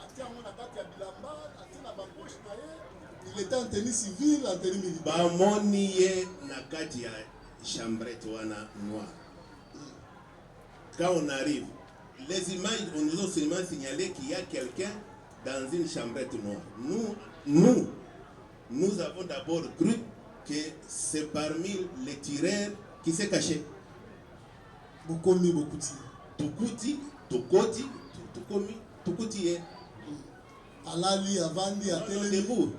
atia yango na kati ya bilamba, atia na bapoche na ye. Il était en tenue civile, en tenue militaire. Bamoni ye na kati ya chambrette wana noire. Quand on arrive, les images, on nous a seulement signalé qu'il y a quelqu'un dans une chambrette noire. Nous avons d'abord cru que c'est parmi les tireurs qui s'est caché. Bukomi Bokuti. Tukuti. Alali, Avandi, Atele. Debout.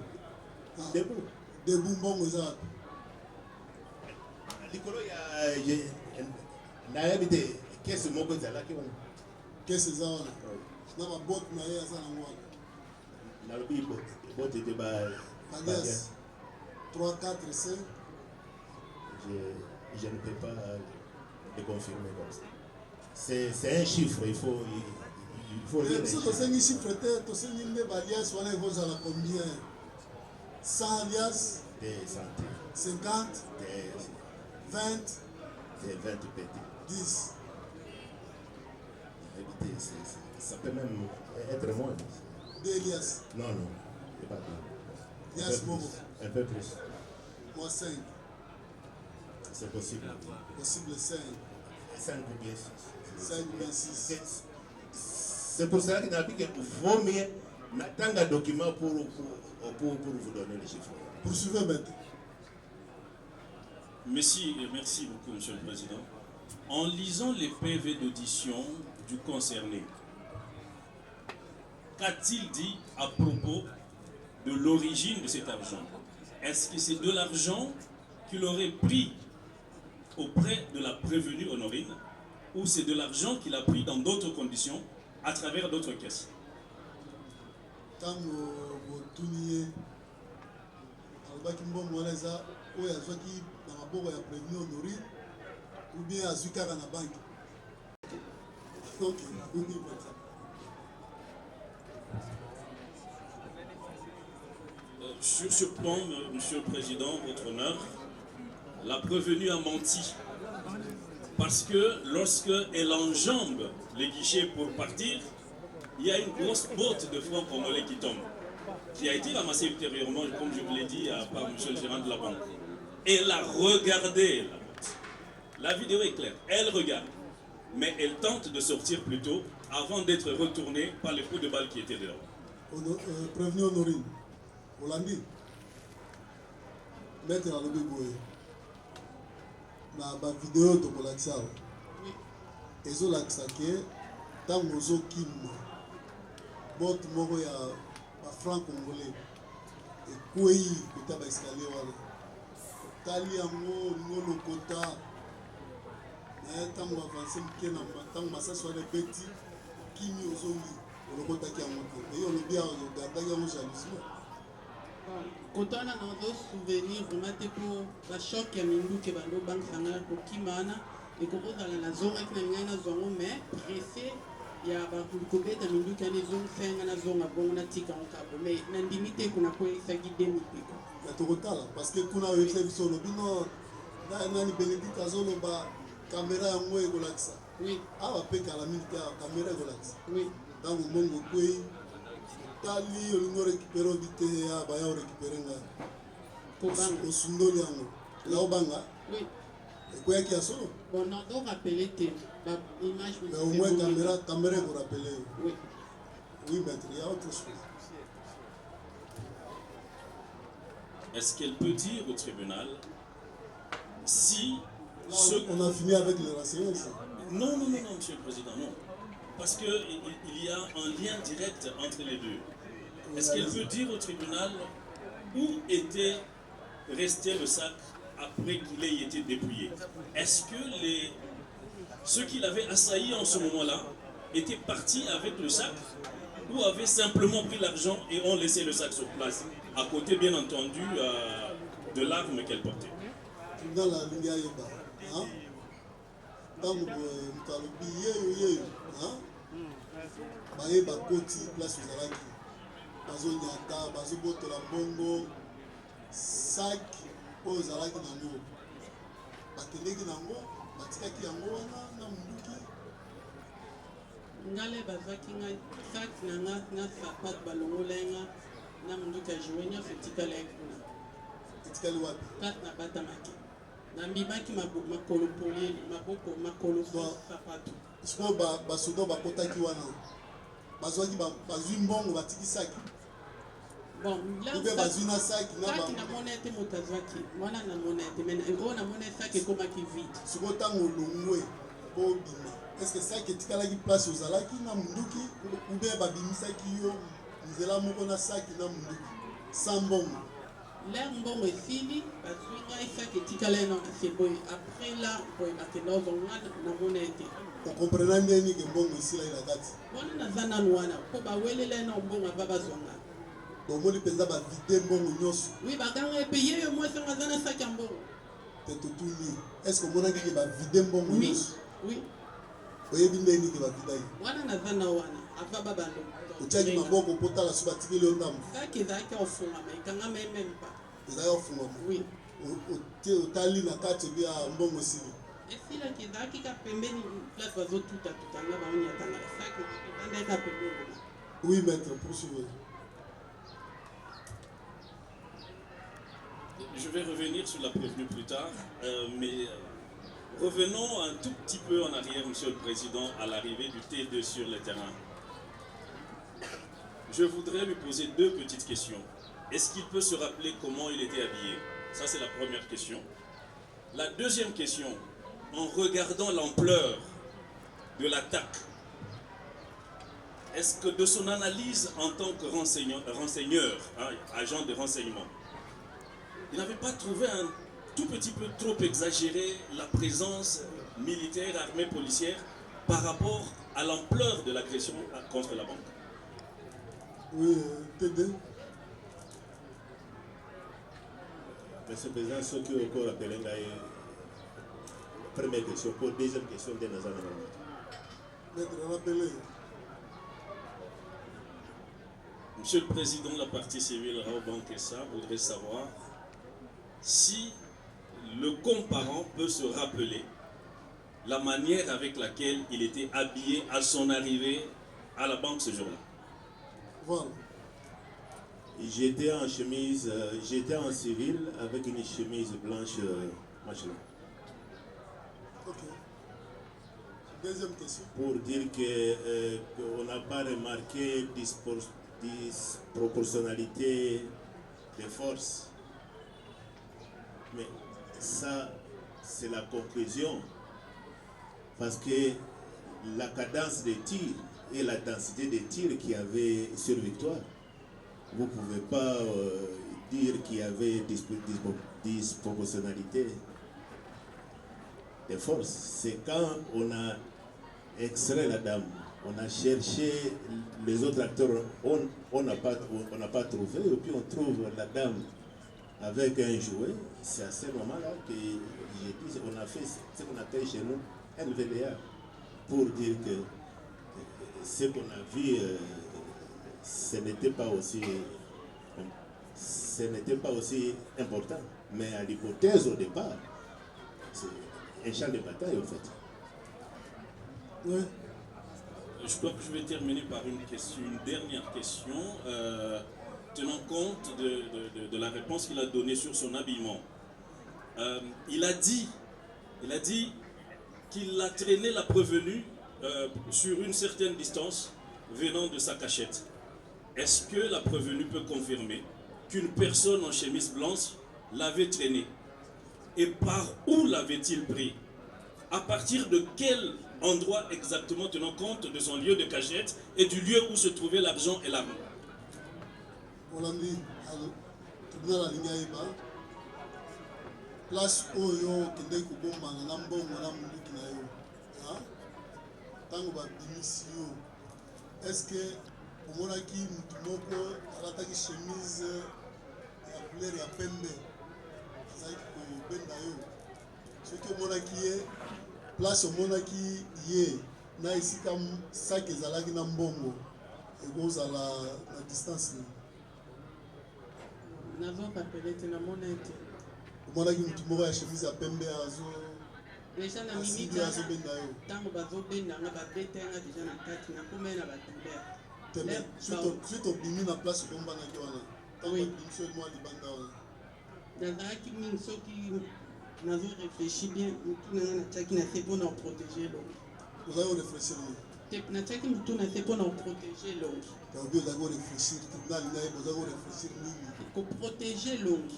Debout, bon, ça. Likolo ya habité. Qu'est-ce que mon côté là qui va? Qu'est-ce que ça va? Na ba bot na ye asa na ngwa. Na le bi bot était ba. Alias 3 4 5. Je ne peux pas le confirmer comme ça. C'est un chiffre, il faut lire. Si tu sais un chiffre, tu sais un alias, voilà, il faut à combien? 100 alias? Des centaines. 50? 20? Des 20 petits. 10. Ça peut même être moins. Des alias? Non, c'est pas tout. Un peu plus. Moi 5. C'est possible. Possible 5. 5 ou bien 6. 5 ou bien 6. C'est pour cela qu'il n'a plus qu'il faut mieux n'attendre un document pour vous donner les chiffres. Poursuivez maintenant. Merci beaucoup, Monsieur le Président. En lisant les PV d'audition du concerné, qu'a-t-il dit à propos de l'origine de cet argent? Est-ce que c'est de l'argent qu'il aurait pris auprès de la prévenue Honorine ou c'est de l'argent qu'il a pris dans d'autres conditions à travers d'autres caisses? Tant que vous ou bien à Zukara na banque. Donc, sur ce point, Monsieur le Président, votre honneur, la prévenue a menti. Parce que lorsqu'elle enjambe les guichets pour partir, il y a une grosse botte de francs congolais qui tombe, qui a été ramassée ultérieurement, comme je vous l'ai dit, par Monsieur le gérant de la banque. Elle a regardé la botte. La vidéo est claire, elle regarde, mais elle tente de sortir plus tôt avant d'être retournée par les coups de balle qui étaient dehors. Prévenu Honorine, Hollandi, mettre dans le bébé. Na ba vidéo to kolakisa. Ezo lakisa ke tango ozo kimma. Bot moko ya ba franc congolais. Ekwei kota ba escalier wala. Tali yango ngolo kota. Tango avancer mkena tango masasi wala beti kimi ozongi olokota ki yango te. Et on bien regarder yango jalousie. Quand on a nos souvenirs, on a pour la choc qui a mis nous qui va nous banque sangla pour qui mana et qu'on va dans la zone avec les gens zone mais pressé il y a ba pour couper dans nous qui a des zones faire na zone bon na tika en cabo mais na limité qu'on a quoi ça guider nous pico. Ya tokotala parce que kuna yote biso no bino na nani Benedict azolo ba caméra yango ekolakisa. Oui. Aba pe kala militaire caméra ekolakisa. Oui. Dans le monde kwei tali olingo récupérer vite ya ba ya récupérer nga pour banga au sundoli yango là banga oui et quoi qui a solo bon non donc rappeler tes image mais au moins caméra pour rappeler oui maître il y a autre chose. Est-ce qu'elle peut dire au tribunal si là, on a fini avec les renseignements? Non, Monsieur le Président, non. Parce qu'il y a un lien direct entre les deux. Est-ce qu'elle peut dire au tribunal où était resté le sac après qu'il ait été dépouillé? Est-ce que ceux qui l'avaient assailli en ce moment-là étaient partis avec le sac ou avez simplement pris l'argent et ont laissé le sac sur place, à côté bien entendu de l'arme qu'elle portait? Dans la ligne Ayeba, hein? Dans le billet, hein? Bayeba Koti, place aux Alaki. Bazo Nyata, Bazo Botola Bongo, sac aux Alaki Nango. Bakeleki Nango, Batikaki Yango, na Munduki. Ngale bazaki nga sac na sapat balongo lenga na Munduki ajuenya fetikala ekuna. Fetikala wapi? Kat na batamaki. Na mbimaki makolo poli, makolo sapato. Siko basoda bakotaki wana. Bazwaki bazwi mbongo batiki saki. Bon, là ube bazwi na saki na ba. Na monete motazwaki. Mwana na monete mais na monete saki komaki vide. Siko tango longwe po bima. Est-ce que saki etikalaki place ozalaki na Munduki ube babimisaki yo nzela moko na saki na Munduki sans mbongo? L'air mbongo esili bazwi ngai saki etikala na seboy. Après là boy bakenda zonga na monete. On comprend ndeni ke mbongo esila ila kati. Bona nazana nwana po bawelela na mbongo baba zonga. Bomoli penza ba vide mbongo nyoso. Oui, baganga payer yo moi ça zana saki mbongo. Tetotuni. Est-ce que mona ke ba vide mbongo nyoso? Oui. Oyebi ndeni ke ba vide. Wana nazana wana ava baba ndo. Uchaki maboko potala suba tikeli ondamu. Saki zaki ofunga mais kanga même pas. Ezaki ofunga. Oui. Otali na kati bia mbongo sili. Esila kizaki ka pembeni place bazo tuta nga ba onya tanga saki anda ka pembeni. Oui maître, poursuivez. Je vais revenir sur la prévenue plus tard, mais revenons un tout petit peu en arrière, Monsieur le Président, à l'arrivée du T2 sur le terrain. Je voudrais lui poser deux petites questions. Est-ce qu'il peut se rappeler comment il était habillé? Ça, c'est la première question. La deuxième question, en regardant l'ampleur de l'attaque, est-ce que de son analyse en tant que renseigneur, hein, agent de renseignement, il n'avait pas trouvé un tout petit peu trop exagéré la présence militaire, armée, policière par rapport à l'ampleur de l'agression contre la banque? Oui, TD. Monsieur le Président, ce qui est encore appelé la première question, pour deuxième question de Nazana. Maître, rappelez. Monsieur le Président de la partie civile, Raoban Kessa, voudrait savoir si le comparant peut se rappeler la manière avec laquelle il était habillé à son arrivée à la banque ce jour-là. Voilà. J'étais en chemise, j'étais en civil avec une chemise blanche machin. Ok. Deuxième question. Pour dire qu'on n'a pas remarqué disproportionnalité des forces. Mais ça, c'est la conclusion. Parce que la cadence des tirs et la densité des tirs qu'il y avait sur Victoire, vous ne pouvez pas dire qu'il y avait disproportionnalité des forces. C'est quand on a extrait la dame, on a cherché les autres acteurs, on n'a pas trouvé, et puis on trouve la dame avec un jouet. C'est à ce moment-là que j'ai dit, on a fait ce qu'on appelle chez nous LVDA, pour dire que ce qu'on a vu, ce n'était pas aussi important. Mais à l'hypothèse au départ, c'est un champ de bataille en fait. Oui. Je crois que je vais terminer par une dernière question, tenant compte de la réponse qu'il a donnée sur son habillement. Il a dit qu'il a traîné la prévenue sur une certaine distance venant de sa cachette. Est-ce que la prévenue peut confirmer qu'une personne en chemise blanche l'avait traîné? Et par où l'avait-il pris? À partir de quel endroit exactement, tenant compte de son lieu de cachette et du lieu où se trouvait l'argent et l'arme? On l'a dit, tribunal à Lingaïba, place où yo kende kubomba na mbongo na munduki na yo. Tango ba bimisio. Est-ce que omonaki mutu moko alataki chemise ya couleur ya pembe azalaki kobenda yo soki omonaki ye place omonaki ye na esika saki ezalaki na mbongo ekozala na distance nazorapele te namona ete omonaki mutu moko ya chemise ya pembe deja na miniti ntango bazobendanga babetenga deja na kati nakoma ye na badouleur suite obimi na place obombanaki wana ntango biso mwa libanda wana nazalaki mingi soki nazorefléchi bien mutu nanga natiaki na se mpona oprotege elongi ozali orefléchir natiaki mutu na se mpona oprotege elongi obi ozali orefléchir tribunal nayebi ozali orefléchir nini koprotege elongi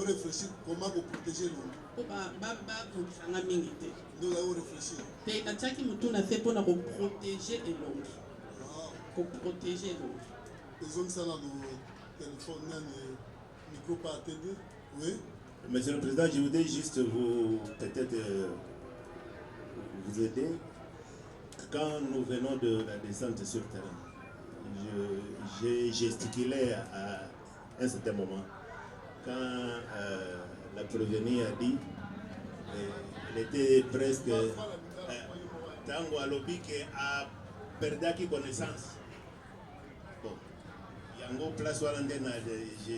orefléchir koma koprotege elongi po babongisanga mingi te nde ozali orefléchir te natiaki mutu na se mpona koprotege elongi koprotege elongi ezongisana no telefone nani micro pas atteindre oui. Monsieur le Président, je voudrais juste vous peut-être vous aider. Quand nous venons de la descente sur terrain, j'ai gesticulé à un certain moment. Quand la prévenue a dit, elle était presque tango à lobby qui a perdu connaissance. Bon, yango place walande na je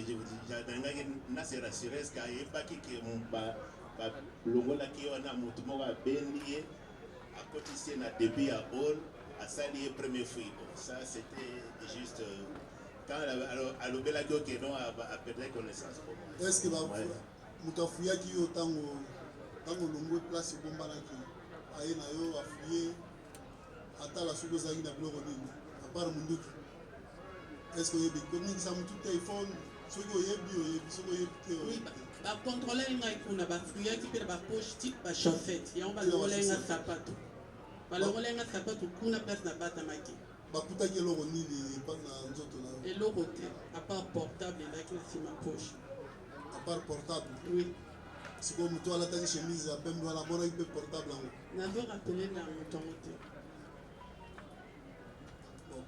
na se rassurer ce qu'il y a pas qui ba longola ki wana mutu moko abendi à côté na début à hall à sali premier fouille. Ça c'était juste quand à l'obela qui non a perdu connaissance pour moi. Est-ce que mutu afuyaki yo tango longo place bombanaki aye na yo afuye ata la suko zaki na biloko nini à part munduki. Est-ce que vous avez un téléphone? bacontrôler ngai kuna bafuyaki mpe na bapoche type bachauffette yango balongolenga sapato balongolenga sapato kuna place na batamaki bakutaki eloko nini na nzoto na eloko te à part portable ezalaki na nsima poche à part portable oui sikoyo moto alataki chemise ya pembe wana amonaki mpe portable yango nazorapele na moto yango te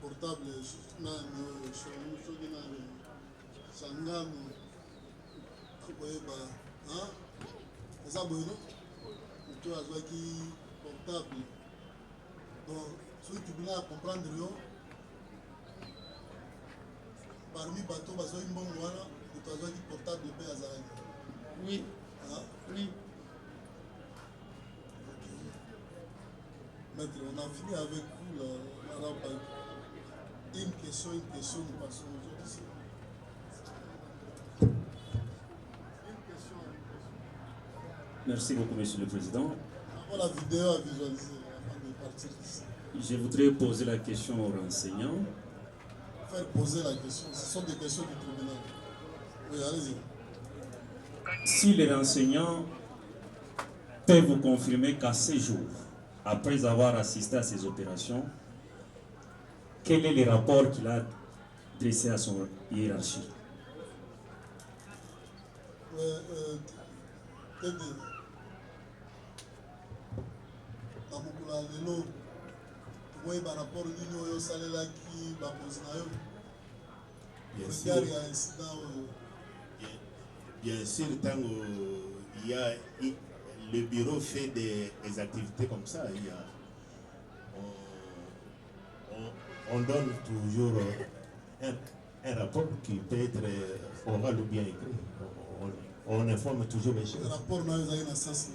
portable nani soki nani sangano akoyeba eza boye no moto azwaki portable donc soki tribunal ya comprendre yo parmi bato bazwaki mbongo wana moto azwaki portable mpe azalaki oui oui. Maître, on a fini avec vous la rampagne. Une question, nous passons aux autres ici. Merci beaucoup, Monsieur le Président. On la vidéo à visualiser avant de partir ici. Je voudrais poser la question aux renseignants. Faire poser la question, ce sont des questions du tribunal. Oui, allez-y. Si les renseignants peuvent vous confirmer qu'à ces jours, après avoir assisté à ces opérations, quel est le rapport qu'il a dressé à son hiérarchie? Bien sûr, tant il y a le bureau fait des activités comme ça, on donne toujours un rapport qui peut être oral ou bien écrit. On informe toujours les choses. Le rapport n'a pas eu sens.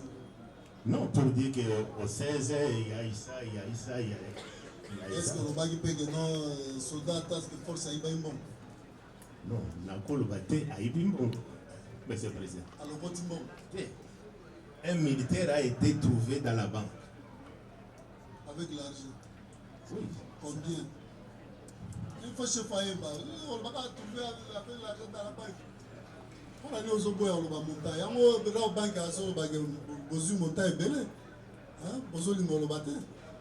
Non, pour dire qu'au 16, il y a eu ça, il y a eu ça, il y a eu ça. Est-ce que le bagi peut que nos soldats task force a eu un bon? Non, n'a le bâté a eu un bon. Monsieur le Président. Alors, bon. Un militaire a été trouvé dans la banque. Avec l'argent? Oui. Combien? Il faut se faire on va pas trouver avec l'argent dans la banque. On a dit aux obois, on va monter. On va banque à son bagage, on va monter belé. Bozo li molo bate.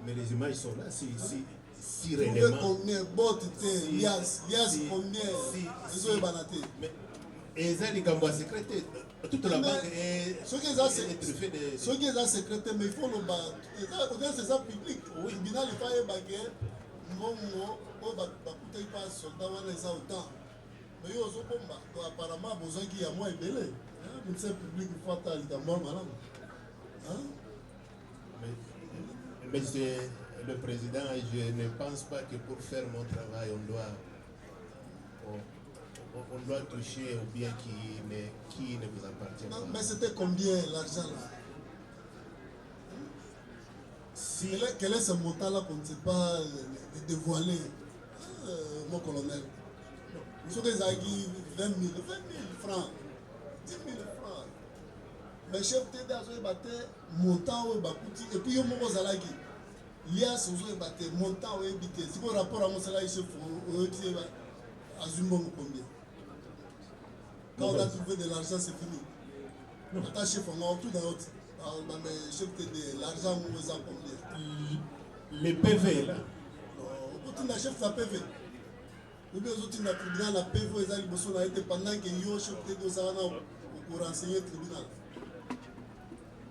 Mais les images sont là, si réellement. Combien botte lias combien ils ont banaté. Mais et ça les gambois secrétaires toute la banque est ce qui est ça secrétaire mais il faut le bas c'est ça public. Oui, bina le pas bagage mongo oyo bakutaki mpa soldat wana eza autant mais yo ozobomba apparemment bozwaki ya mwa ebele ministère public faut ata likambo malamu. Monsieur le Président, je ne pense pas que pour faire mon travail, on doit toucher au bien qui ne vous appartient pas. Mais c'était combien l'argent là? Quel est ce montant-là qu'on ne sait pas dévoiler, mon colonel? Sur les aguilles, 20 000 francs, 10 000 francs. Mais chef TD a battu montant ou bakouti. Et puis, il y a mon zalagi. Lias a battu montant ou habité. Si vous rapport à mon salaire, chef, à Zumbo, combien? Quand on a trouvé de l'argent, c'est fini. Attends, chef, on a tout dans l'autre. Mais chef TD, l'argent, on va combien? Les PV là. Non, on a chef la PV. Nous avons dit que le tribunal a PV pendant que yo chef TD pour renseigner le tribunal.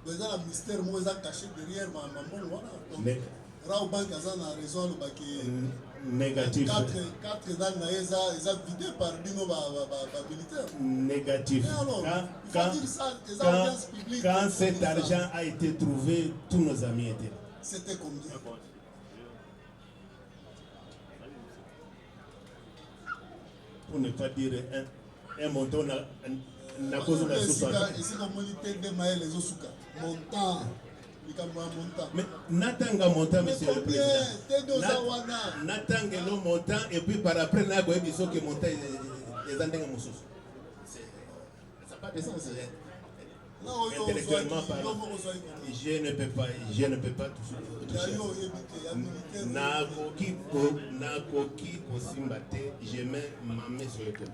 Donc, il y a un mystère moi caché derrière ma maman. Donc, Raobank a raison le baquet. Négatif. 4 ans, ils ont vidé par Bino militaire. Négatif. Alors, quand cet argent a été trouvé, tous nos amis étaient là. C'était combien? Pour ne pas dire un montant na cause de la société. Ici, comme on dit, des mails, les osuka. Montant. Mais n'attends montant, monsieur le président. N'attends le montant et puis par après, n'a pas besoin que montant les endings à mon sous. Ça n'a pas de sens. Intellectuellement parlant, je ne peux pas toucher. N'a coquille possible, je mets ma main sur le cœur.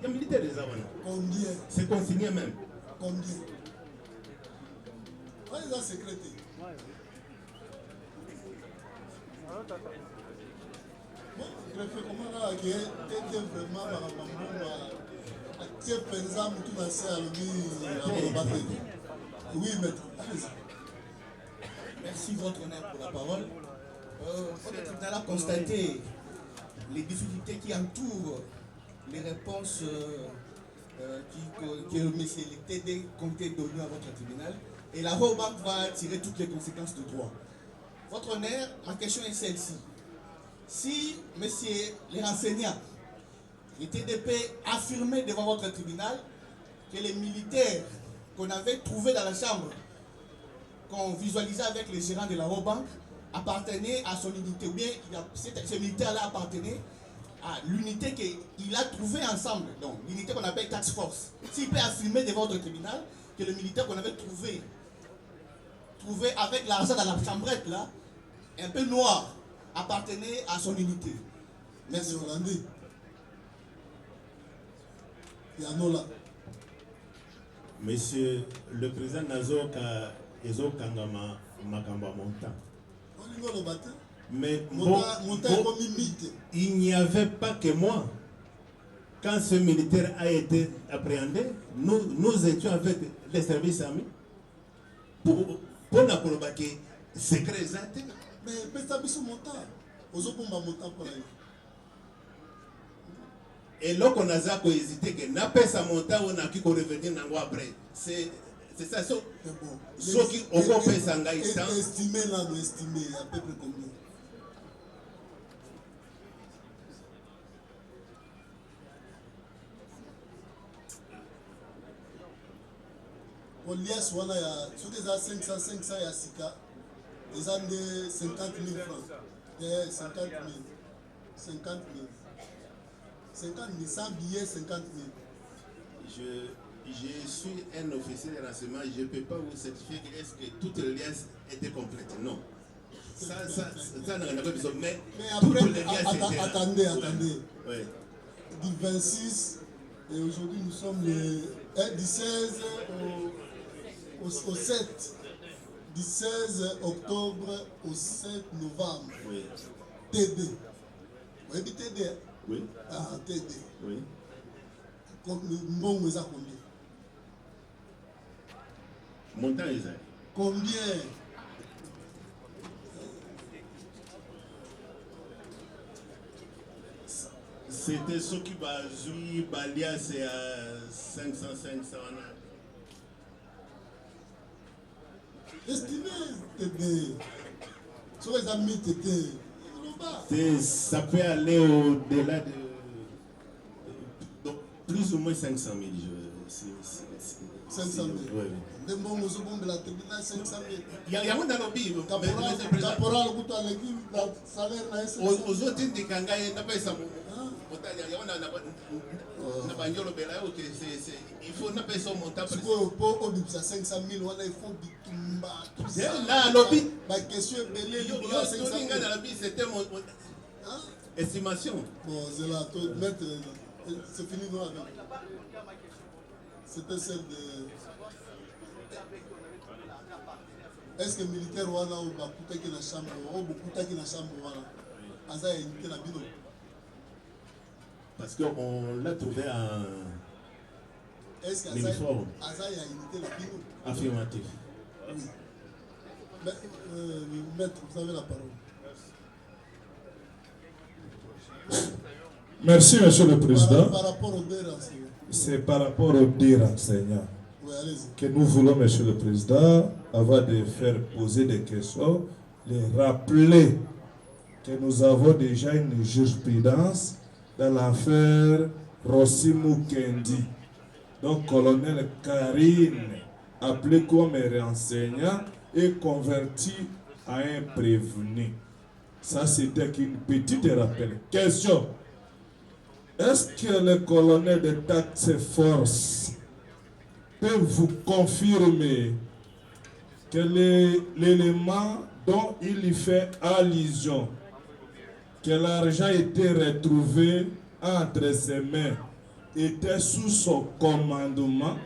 Il y a militaire des avants. Combien? C'est consigné même. Combien? Quand ils ont sécrété. Greffe, comment là, qui était vraiment oui, maître. Merci, votre honneur, pour la parole. Le tribunal a constaté les difficultés qui entourent les réponses que M. le TD comptait donner à votre tribunal. Et la Robank va tirer toutes les conséquences de droit. Votre honneur, ma question est celle-ci. Si M. les renseignants, le TDP affirmait devant votre tribunal que les militaires qu'on avait trouvés dans la chambre, qu'on visualisait avec les gérants de la Robank, appartenaient à son unité, ou bien ces militaires-là appartenaient à l'unité qu'il a trouvée ensemble, donc l'unité qu'on appelle Task Force. S'il peut affirmer devant votre tribunal que le militaire qu'on avait trouvé avec l'argent dans la chambrette là, un peu noir, appartenait à son unité. Merci Hollandais. Yanola. Monsieur le président Nazoka Ezokangama Makamba Monta. Mais il n'y avait pas que moi. Quand ce militaire a été appréhendé, nous étions avec les services amis pour la colobaki secret exact. Mais peut-être montant. Et là qu'on a hésité que n'a pas sa montant on a qui revenir après. C'est ça. Ceux qui ont fait ça estimé là, nous estimé à peu près combien? Pour l'IAS, il y a 500 il y a Sika. Ils ont 50 000 francs. 50 000. 50 000. 50 000, sans billets, 50 000. Je suis un officier de renseignement, je ne peux pas vous certifier que est-ce que toutes les liasses étaient complètes. Non. Ça n'a pas besoin. Mais après, toutes les liasses étaient attendez. Oui. Du 26, et aujourd'hui nous sommes du 16 au 7. Du 16 octobre au 7 novembre. Oui. TD. Vous voyez TD? Oui. Ah, TD. Oui. Combien? Montant exact. Combien? C'était ce qui va jouer Balia, c'est à 500. Estimé, t'étais. Sur les amis, t'étais. Ça peut aller au-delà de. Donc, plus ou moins 500 000. 500 000. Oui. Des bons aux secondes de la tribunal, 500 000. Il y a un lobby. Caporal, le couteau à l'équipe, le salaire, n'a pas aux autres, il n'y a pas ça. Il faut n'a pas son montant. Pour 500 000, il faut bitumba. Là, lobby. Ma question est belle. C'était mon estimation. Bon, c'est là, c'est fini, non, avec. C'était celle de. Est-ce que le militaire wana ou bakuta qui na chambre ou bakuta qui na chambre wana aza unité na bino? Parce qu'on l'a trouvé en uniforme. Aza ya unité na bino? Affirmatif. Oui. Mais, maître, vous avez la parole. Merci, Monsieur le Président. Par rapport aux deux renseignements. C'est par rapport aux deux renseignements que nous voulons, Monsieur le Président, avant de faire poser des questions, les rappeler que nous avons déjà une jurisprudence dans l'affaire Rossi Mukendi. Donc, colonel Karine, appelé comme renseignant, est converti à un prévenu. Ça, c'était qu'une petite rappel. Question. Est-ce que le colonel de Task Force peut vous confirmer que l'élément dont il y fait allusion, que l'argent a été retrouvé entre ses mains, était sous son commandement?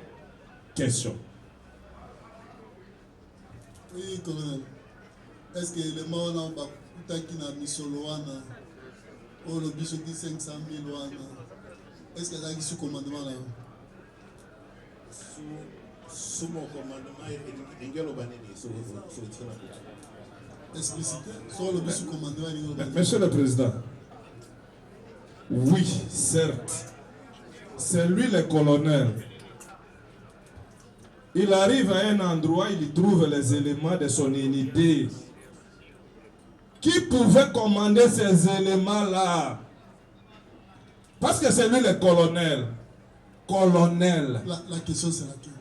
Question. Oui, colonel. Est-ce que l'élément on a qui n'a mis sur l'ouana, ou le bichot qui 500 000 ouana, est-ce qu'il y a sous commandement là? Sous mon commandement, il y a le banni. Explicité sur le bichot commandement. Monsieur le Président, oui, certes, c'est lui le colonel. Il arrive à un endroit, il trouve les éléments de son unité. Qui pouvait commander ces éléments-là? Parce que c'est lui le colonel. Colonel. La question c'est laquelle?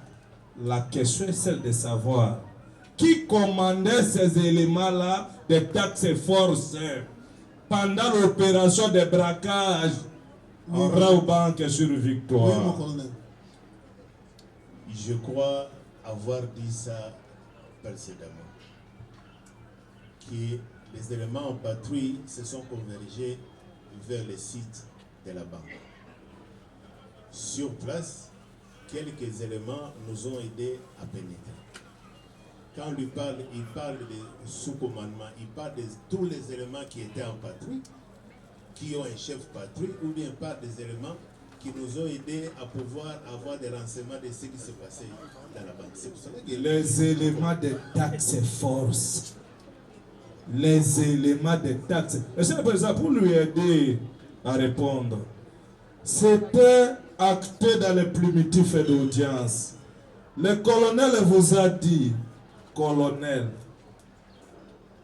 La question est celle de savoir qui commandait ces éléments-là de Task Force pendant l'opération de braquage en Raobank sur Victoire. Oui, mon colonel. Je crois avoir dit ça précédemment. Que les éléments en patrouille se sont convergés vers le site de la banque. Sur place, quelques éléments nous ont aidés à pénétrer. Quand il parle de sous-commandement, il parle de tous les éléments qui étaient en patrouille, qui ont un chef patrouille, ou bien il parle des éléments qui nous ont aidés à pouvoir avoir des renseignements de ce qui se passait dans la banque. C'est pour ça que les éléments de Task Force. Les éléments de taxes. Monsieur le Président, pour lui aider à répondre, c'était acté dans le primitif d'audience. Le colonel vous a dit, colonel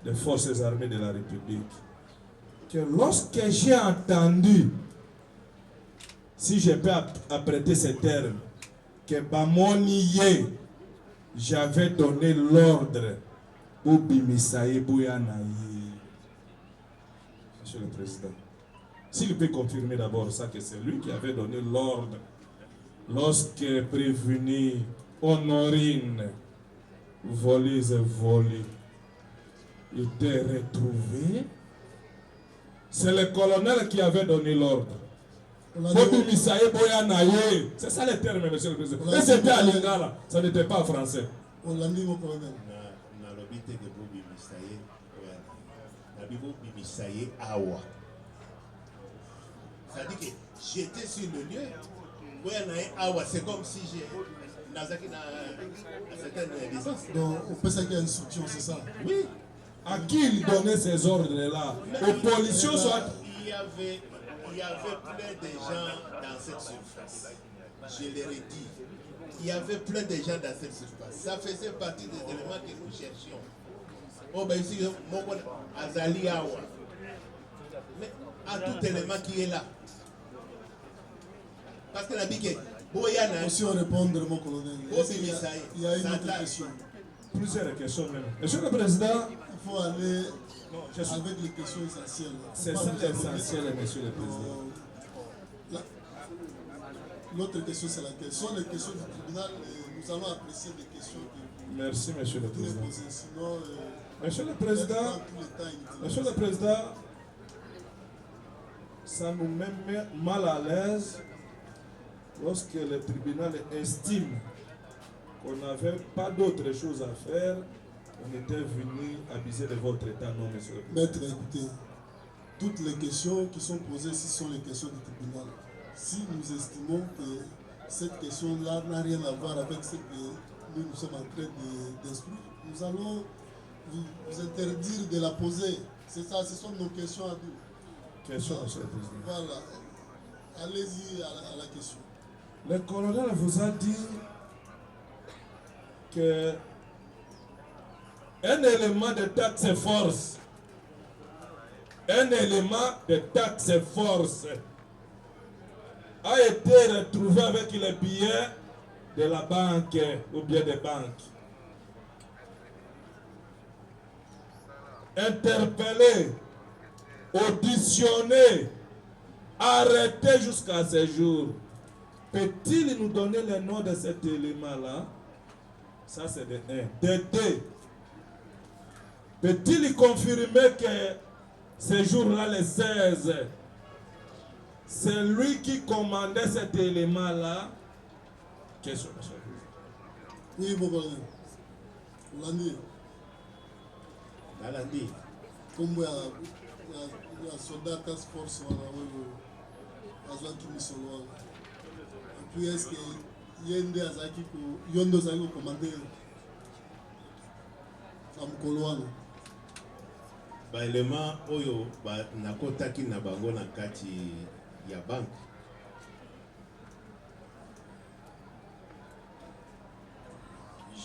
des forces armées de la République, que lorsque j'ai entendu, si je peux apprêter ces termes, que Bamoniye, j'avais donné l'ordre au Bimisaye Bouyanaï. Monsieur le Président, s'il peut confirmer d'abord ça, que c'est lui qui avait donné l'ordre lorsque prévenu Honorine, voleuse et volée, était retrouvé. C'est le colonel qui avait donné l'ordre. C'est ça le terme, Monsieur le Président. Mais c'était à Lingala, ça n'était pas français. On l'a dit, mon colonel. C'est-à-dire que j'étais sur le lieu, c'est comme si j'ai Nazaki à certaines distances. Donc, on peut savoir qu'il y a une instruction, c'est ça? Oui. À qui il donnait ces ordres-là? Aux policiers soit. Il y avait il y avait plein de gens dans cette surface. Je leur ai dit, il y avait plein de gens dans cette surface. Ça faisait partie des éléments que nous cherchions. Oh ben ici, Azali Awa. Mais à tout élément qui est là. Parce que la bigue, Monsieur répondre, mon colonel. Il y a une autre question. Plusieurs questions même. Monsieur le Président, il faut aller avec les questions essentielles. C'est ça l'essentiel, Monsieur le Président. L'autre question, c'est laquelle? Ce sont les questions du tribunal. Nous allons apprécier les questions que merci, Monsieur le Président. Sinon, Monsieur le Président, ça nous met mal à l'aise lorsque le tribunal estime qu'on n'avait pas d'autre chose à faire. On était venu abuser de votre état, non, Monsieur le Président. Maître, écoutez, toutes les questions qui sont posées ici sont les questions du tribunal. Si nous estimons que cette question-là n'a rien à voir avec ce que nous sommes en train d'instruire, nous allons vous interdire de la poser. C'est ça, ce sont nos questions à nous. Question, Monsieur le Président. Voilà. Allez-y à la question. Le colonel vous a dit que un élément de taxe force, a été retrouvé avec les billets de la banque ou bien des banques. Interpellé, auditionné, arrêté jusqu'à ce jour. Peut-il nous donner le nom de cet élément-là? Ça, c'est de 1. De 2. Peut-il confirmer que ce jour-là, le 16, c'est lui qui commandait cet élément-là? Question, monsieur le Oui, Président. mon colonel. Nalandi. Comme il y a soldat task force, et puis est-ce que Yende Azaki Yondo Zaki commandé Amkolwana? Ba élément oyo ba nakotaki na bango na kati ya banque.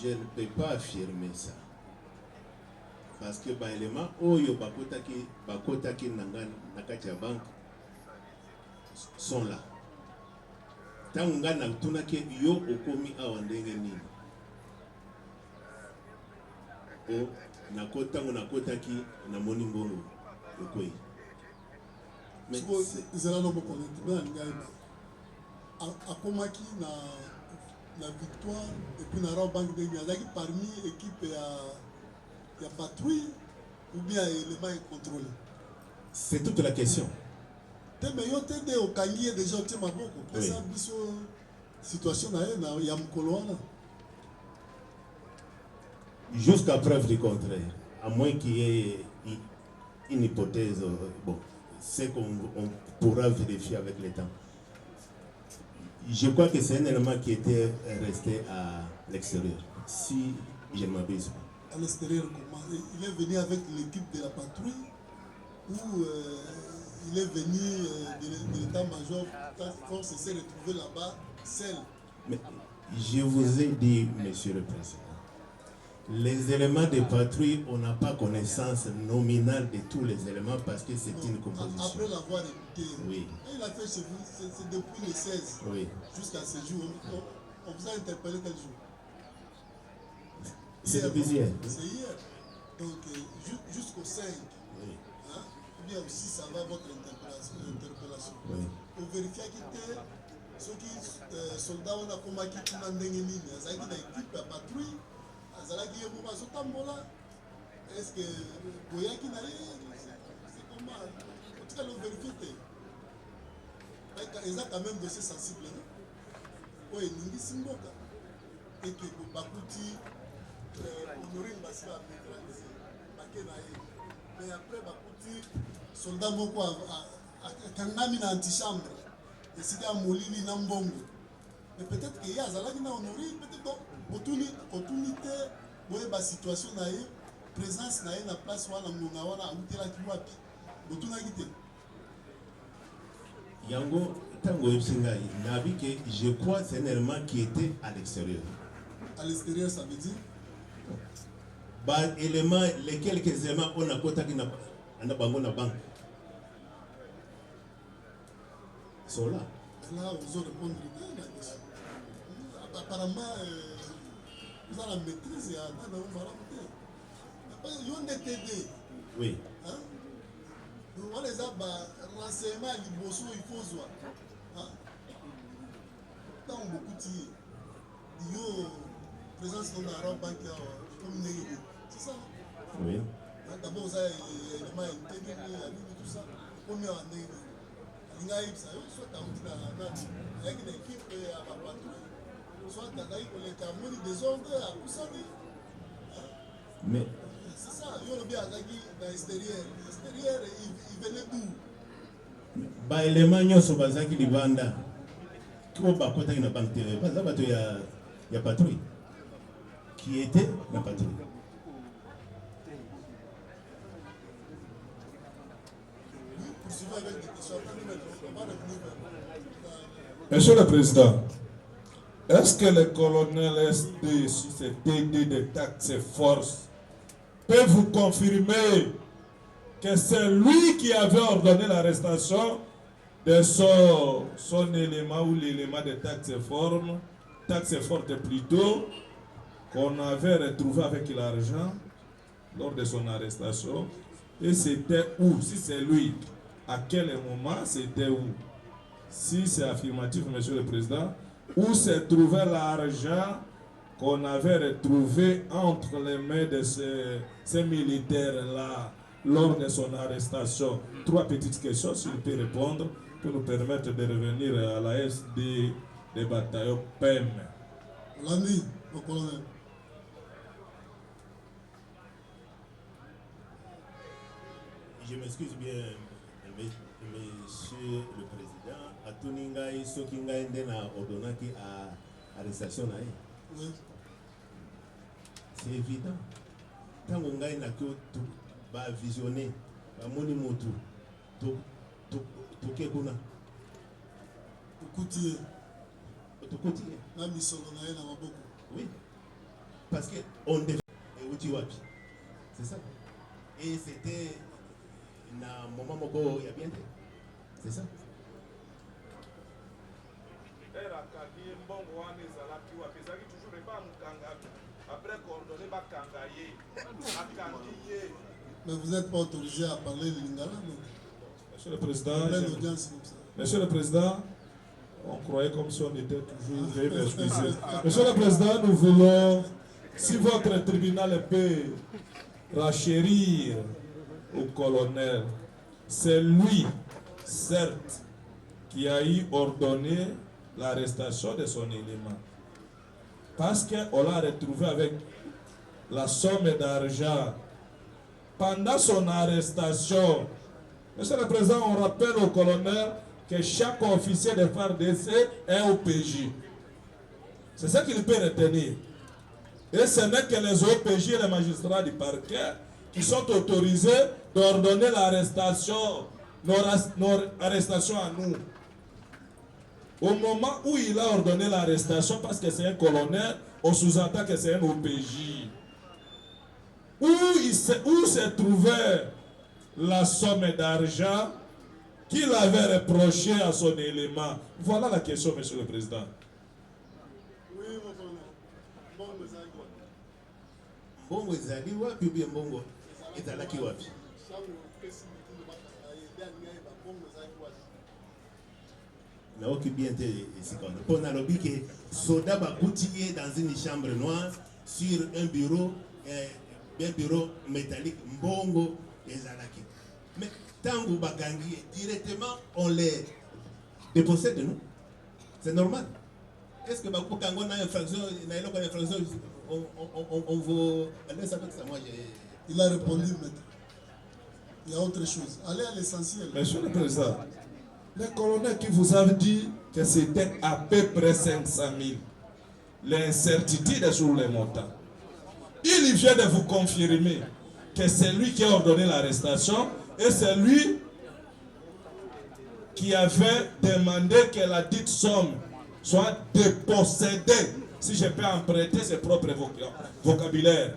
Je ne peux pas affirmer ça. Parce que ba élément oyo bakotaki na kati ya banque sont là. Tangu nga na tunake yo okomi awa ndenge nini? O nakotaki na moni mbongo okoyi. Mais zela no bokoni tibana ngai akomaki na victoire et puis na banque de Niazaki parmi équipe ya patrouille ou bien élément contrôlé. C'est toute la question. Mais yo tende okangi déjà au tema boko pesa biso situation na ya mkolwana. Jusqu'à preuve du contraire, à moins qu'il y ait une hypothèse, bon, c'est qu'on pourra vérifier avec le temps. Je crois que c'est un élément qui était resté à l'extérieur, si je ne m'abuse pas. À l'extérieur, comment? Il est venu avec l'équipe de la patrouille ou il est venu de l'état-major, task force, s'est retrouvé là-bas, seul? Mais je vous ai dit, Monsieur le Président, les éléments de patrouille, on n'a pas connaissance nominale de tous les éléments parce que c'est une composition. Après l'avoir écouté, oui. Il a fait chez vous, c'est depuis le 16 oui. Jusqu'à ce jour. On vous a interpellé quel jour? C'est depuis hier. C'est hier. Donc jusqu'au 5. Oui. Hein? Ou bien aussi ça va votre interpellation. Oui. Pour vérifier qu'il était ceux qui soldats on a combattu tout le monde nini. Ça qui l'équipe la patrouille. Azalaki yeboba sotambola. Est-ce que Boyaki n'a c'est comment? En tout cas le vérifier. Ils ont quand même dossier sensible. Oui, Ningi Simboka. Et que Bakuti, Honorine Bassiba a neutralisé. Mais après Bakuti, soldat Moko a Kangami na antichambre. Et c'était à Molili Nambongo. Mais peut-être qu'il y a Zalaki na honoré, peut-être opportunité, ouais, la situation na présence na la place où on a outé la kiwapi. Botuna guité. Yango, Tango Epsingai, Nabi, que je crois que c'est un élément qui était à l'extérieur. À l'extérieur, ça veut dire Bah, éléments, les quelques éléments, on a quota qui n'a pas na banque. Ils sont là. là, vous allez répondre apparemment, vous avez la maîtrise dans le maramouté. Ils ont des TD. Oui. Hein? On les a renseignements, il faut voir. Dans beaucoup de présence dans la banque, c'est ça. Oui. D'abord, vous avez l'élément intégré, tout ça. Combien d'années il y a soit avec une équipe à la patrouille, soit dans les camions des ordres à Poussani. Mais. C'est ça, il y a bien dans l'extérieur. L'extérieur, il venait d'où? Bah, élément nyonso bazaki libanda. Ko ba kota na banque télé. Parce que il y a patrouille. Qui était la patrouille. Monsieur le Président, est-ce que le colonel SD, sur ces TD de taxes force, peut vous confirmer que c'est lui qui avait ordonné l'arrestation de son élément ou l'élément de taxes fortes plutôt, qu'on avait retrouvé avec l'argent lors de son arrestation? Et c'était où? Si c'est lui, à quel moment c'était où? Si c'est affirmatif, Monsieur le Président, où se trouvait l'argent qu'on avait retrouvé entre les mains de ces militaires-là lors de son arrestation? 3 petites questions, s'il peut répondre, pour nous permettre de revenir à la SD des bataillons PEM. L'ami, le colonel. Je m'excuse bien, Monsieur le Président. À Tuningai, ce qui a ordonné à arrestation. Oui. C'est évident. Quand on a visionné, on a oui. Parce qu'on défend c'est ça. Et c'était un moment où il y a bien. C'est ça. Mais vous n'êtes pas autorisé à parler le lingala. Monsieur le Président, Monsieur le Président, on croyait comme si on était toujours veuillez m'excuser. Monsieur le Président, nous voulons, si votre tribunal peut rachérir au colonel, c'est lui, certes, qui a eu ordonné l'arrestation de son élément. Parce qu'on l'a retrouvé avec la somme d'argent pendant son arrestation. Monsieur le Président, on rappelle au colonel que chaque officier de FARDC est OPJ. C'est ça qu'il peut retenir. Et ce n'est que les OPJ et les magistrats du parquet qui sont autorisés d'ordonner l'arrestation, nos arrestations à nous. Au moment où il a ordonné l'arrestation, parce que c'est un colonel, on sous-entend que c'est un OPJ. Où se trouvait la somme d'argent qu'il avait reproché à son élément? Voilà la question, Monsieur le Président. Oui, mon colonel. Bongo Zali. Bongo Zali, wapi bien Bongo ezalaki wapi? Naoki bien te seconde. Pour nalobi que soda bakuti dans une chambre noire sur un bureau métallique Mbongo ezalaki. Mais tango bakangi directement on les dépossède de nous. C'est normal. Est-ce que Bakou Kango n'a infraction, on vous laisse avec ça? Moi, il a répondu, maître. Il y a autre chose. Allez à l'essentiel. Monsieur le Président, le colonel qui vous a dit que c'était à peu près 500 000. L'incertitude est sur les montants. Il vient de vous confirmer que c'est lui qui a ordonné l'arrestation et c'est lui qui avait demandé que la dite somme soit dépossédée, si je peux emprunter ses propres vocabulaires,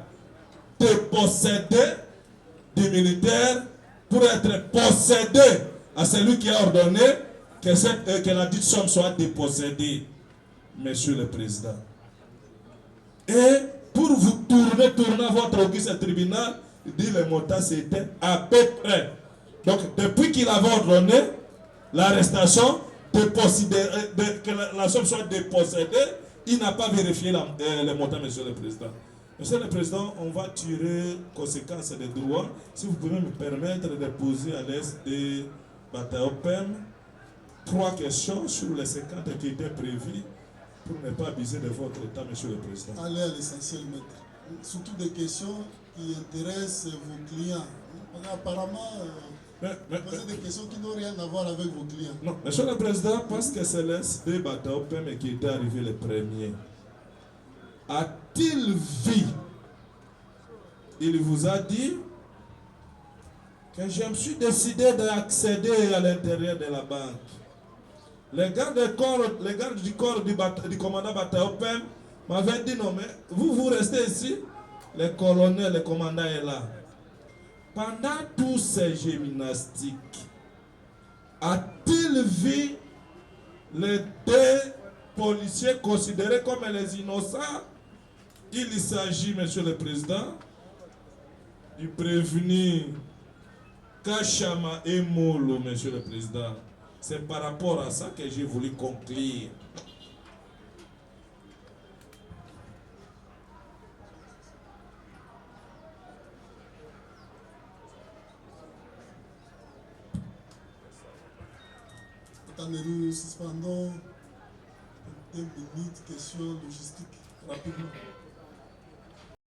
dépossédée du militaire pour être possédé à celui qui a ordonné que la dite somme soit dépossédée, Monsieur le Président. Et pour vous tourner votre auguste tribunal, dit le montant c'était à peu près. Donc depuis qu'il avait ordonné l'arrestation, que la somme soit dépossédée, il n'a pas vérifié le montant, Monsieur le Président. Monsieur le Président, on va tirer conséquences des droits. Si vous pouvez me permettre de poser à l'aise de Bataopem 3 questions sur les 50 qui étaient prévues pour ne pas abuser de votre temps, Monsieur le Président. Allez à l'essentiel, maître. Surtout des questions qui intéressent vos clients. Apparemment, vous avez des questions qui n'ont rien à voir avec vos clients. Non, Monsieur le Président, parce que c'est l'SD Bataopem qui était arrivé le premier. A-t-il vu? Il vous a dit que je me suis décidé d'accéder à l'intérieur de la banque. Les gardes du corps du commandant Bataopem m'avaient dit non, mais vous restez ici. Le colonel, le commandant est là. Pendant tous ces jeux gymnastiques, a-t-il vu les 2 policiers considérés comme les innocents? Il s'agit, Monsieur le Président, du prévenu Kachama et Molo, Monsieur le Président. C'est par rapport à ça que j'ai voulu conclure. Attendez, nous suspendons 2 minutes, questions logistiques, rapidement.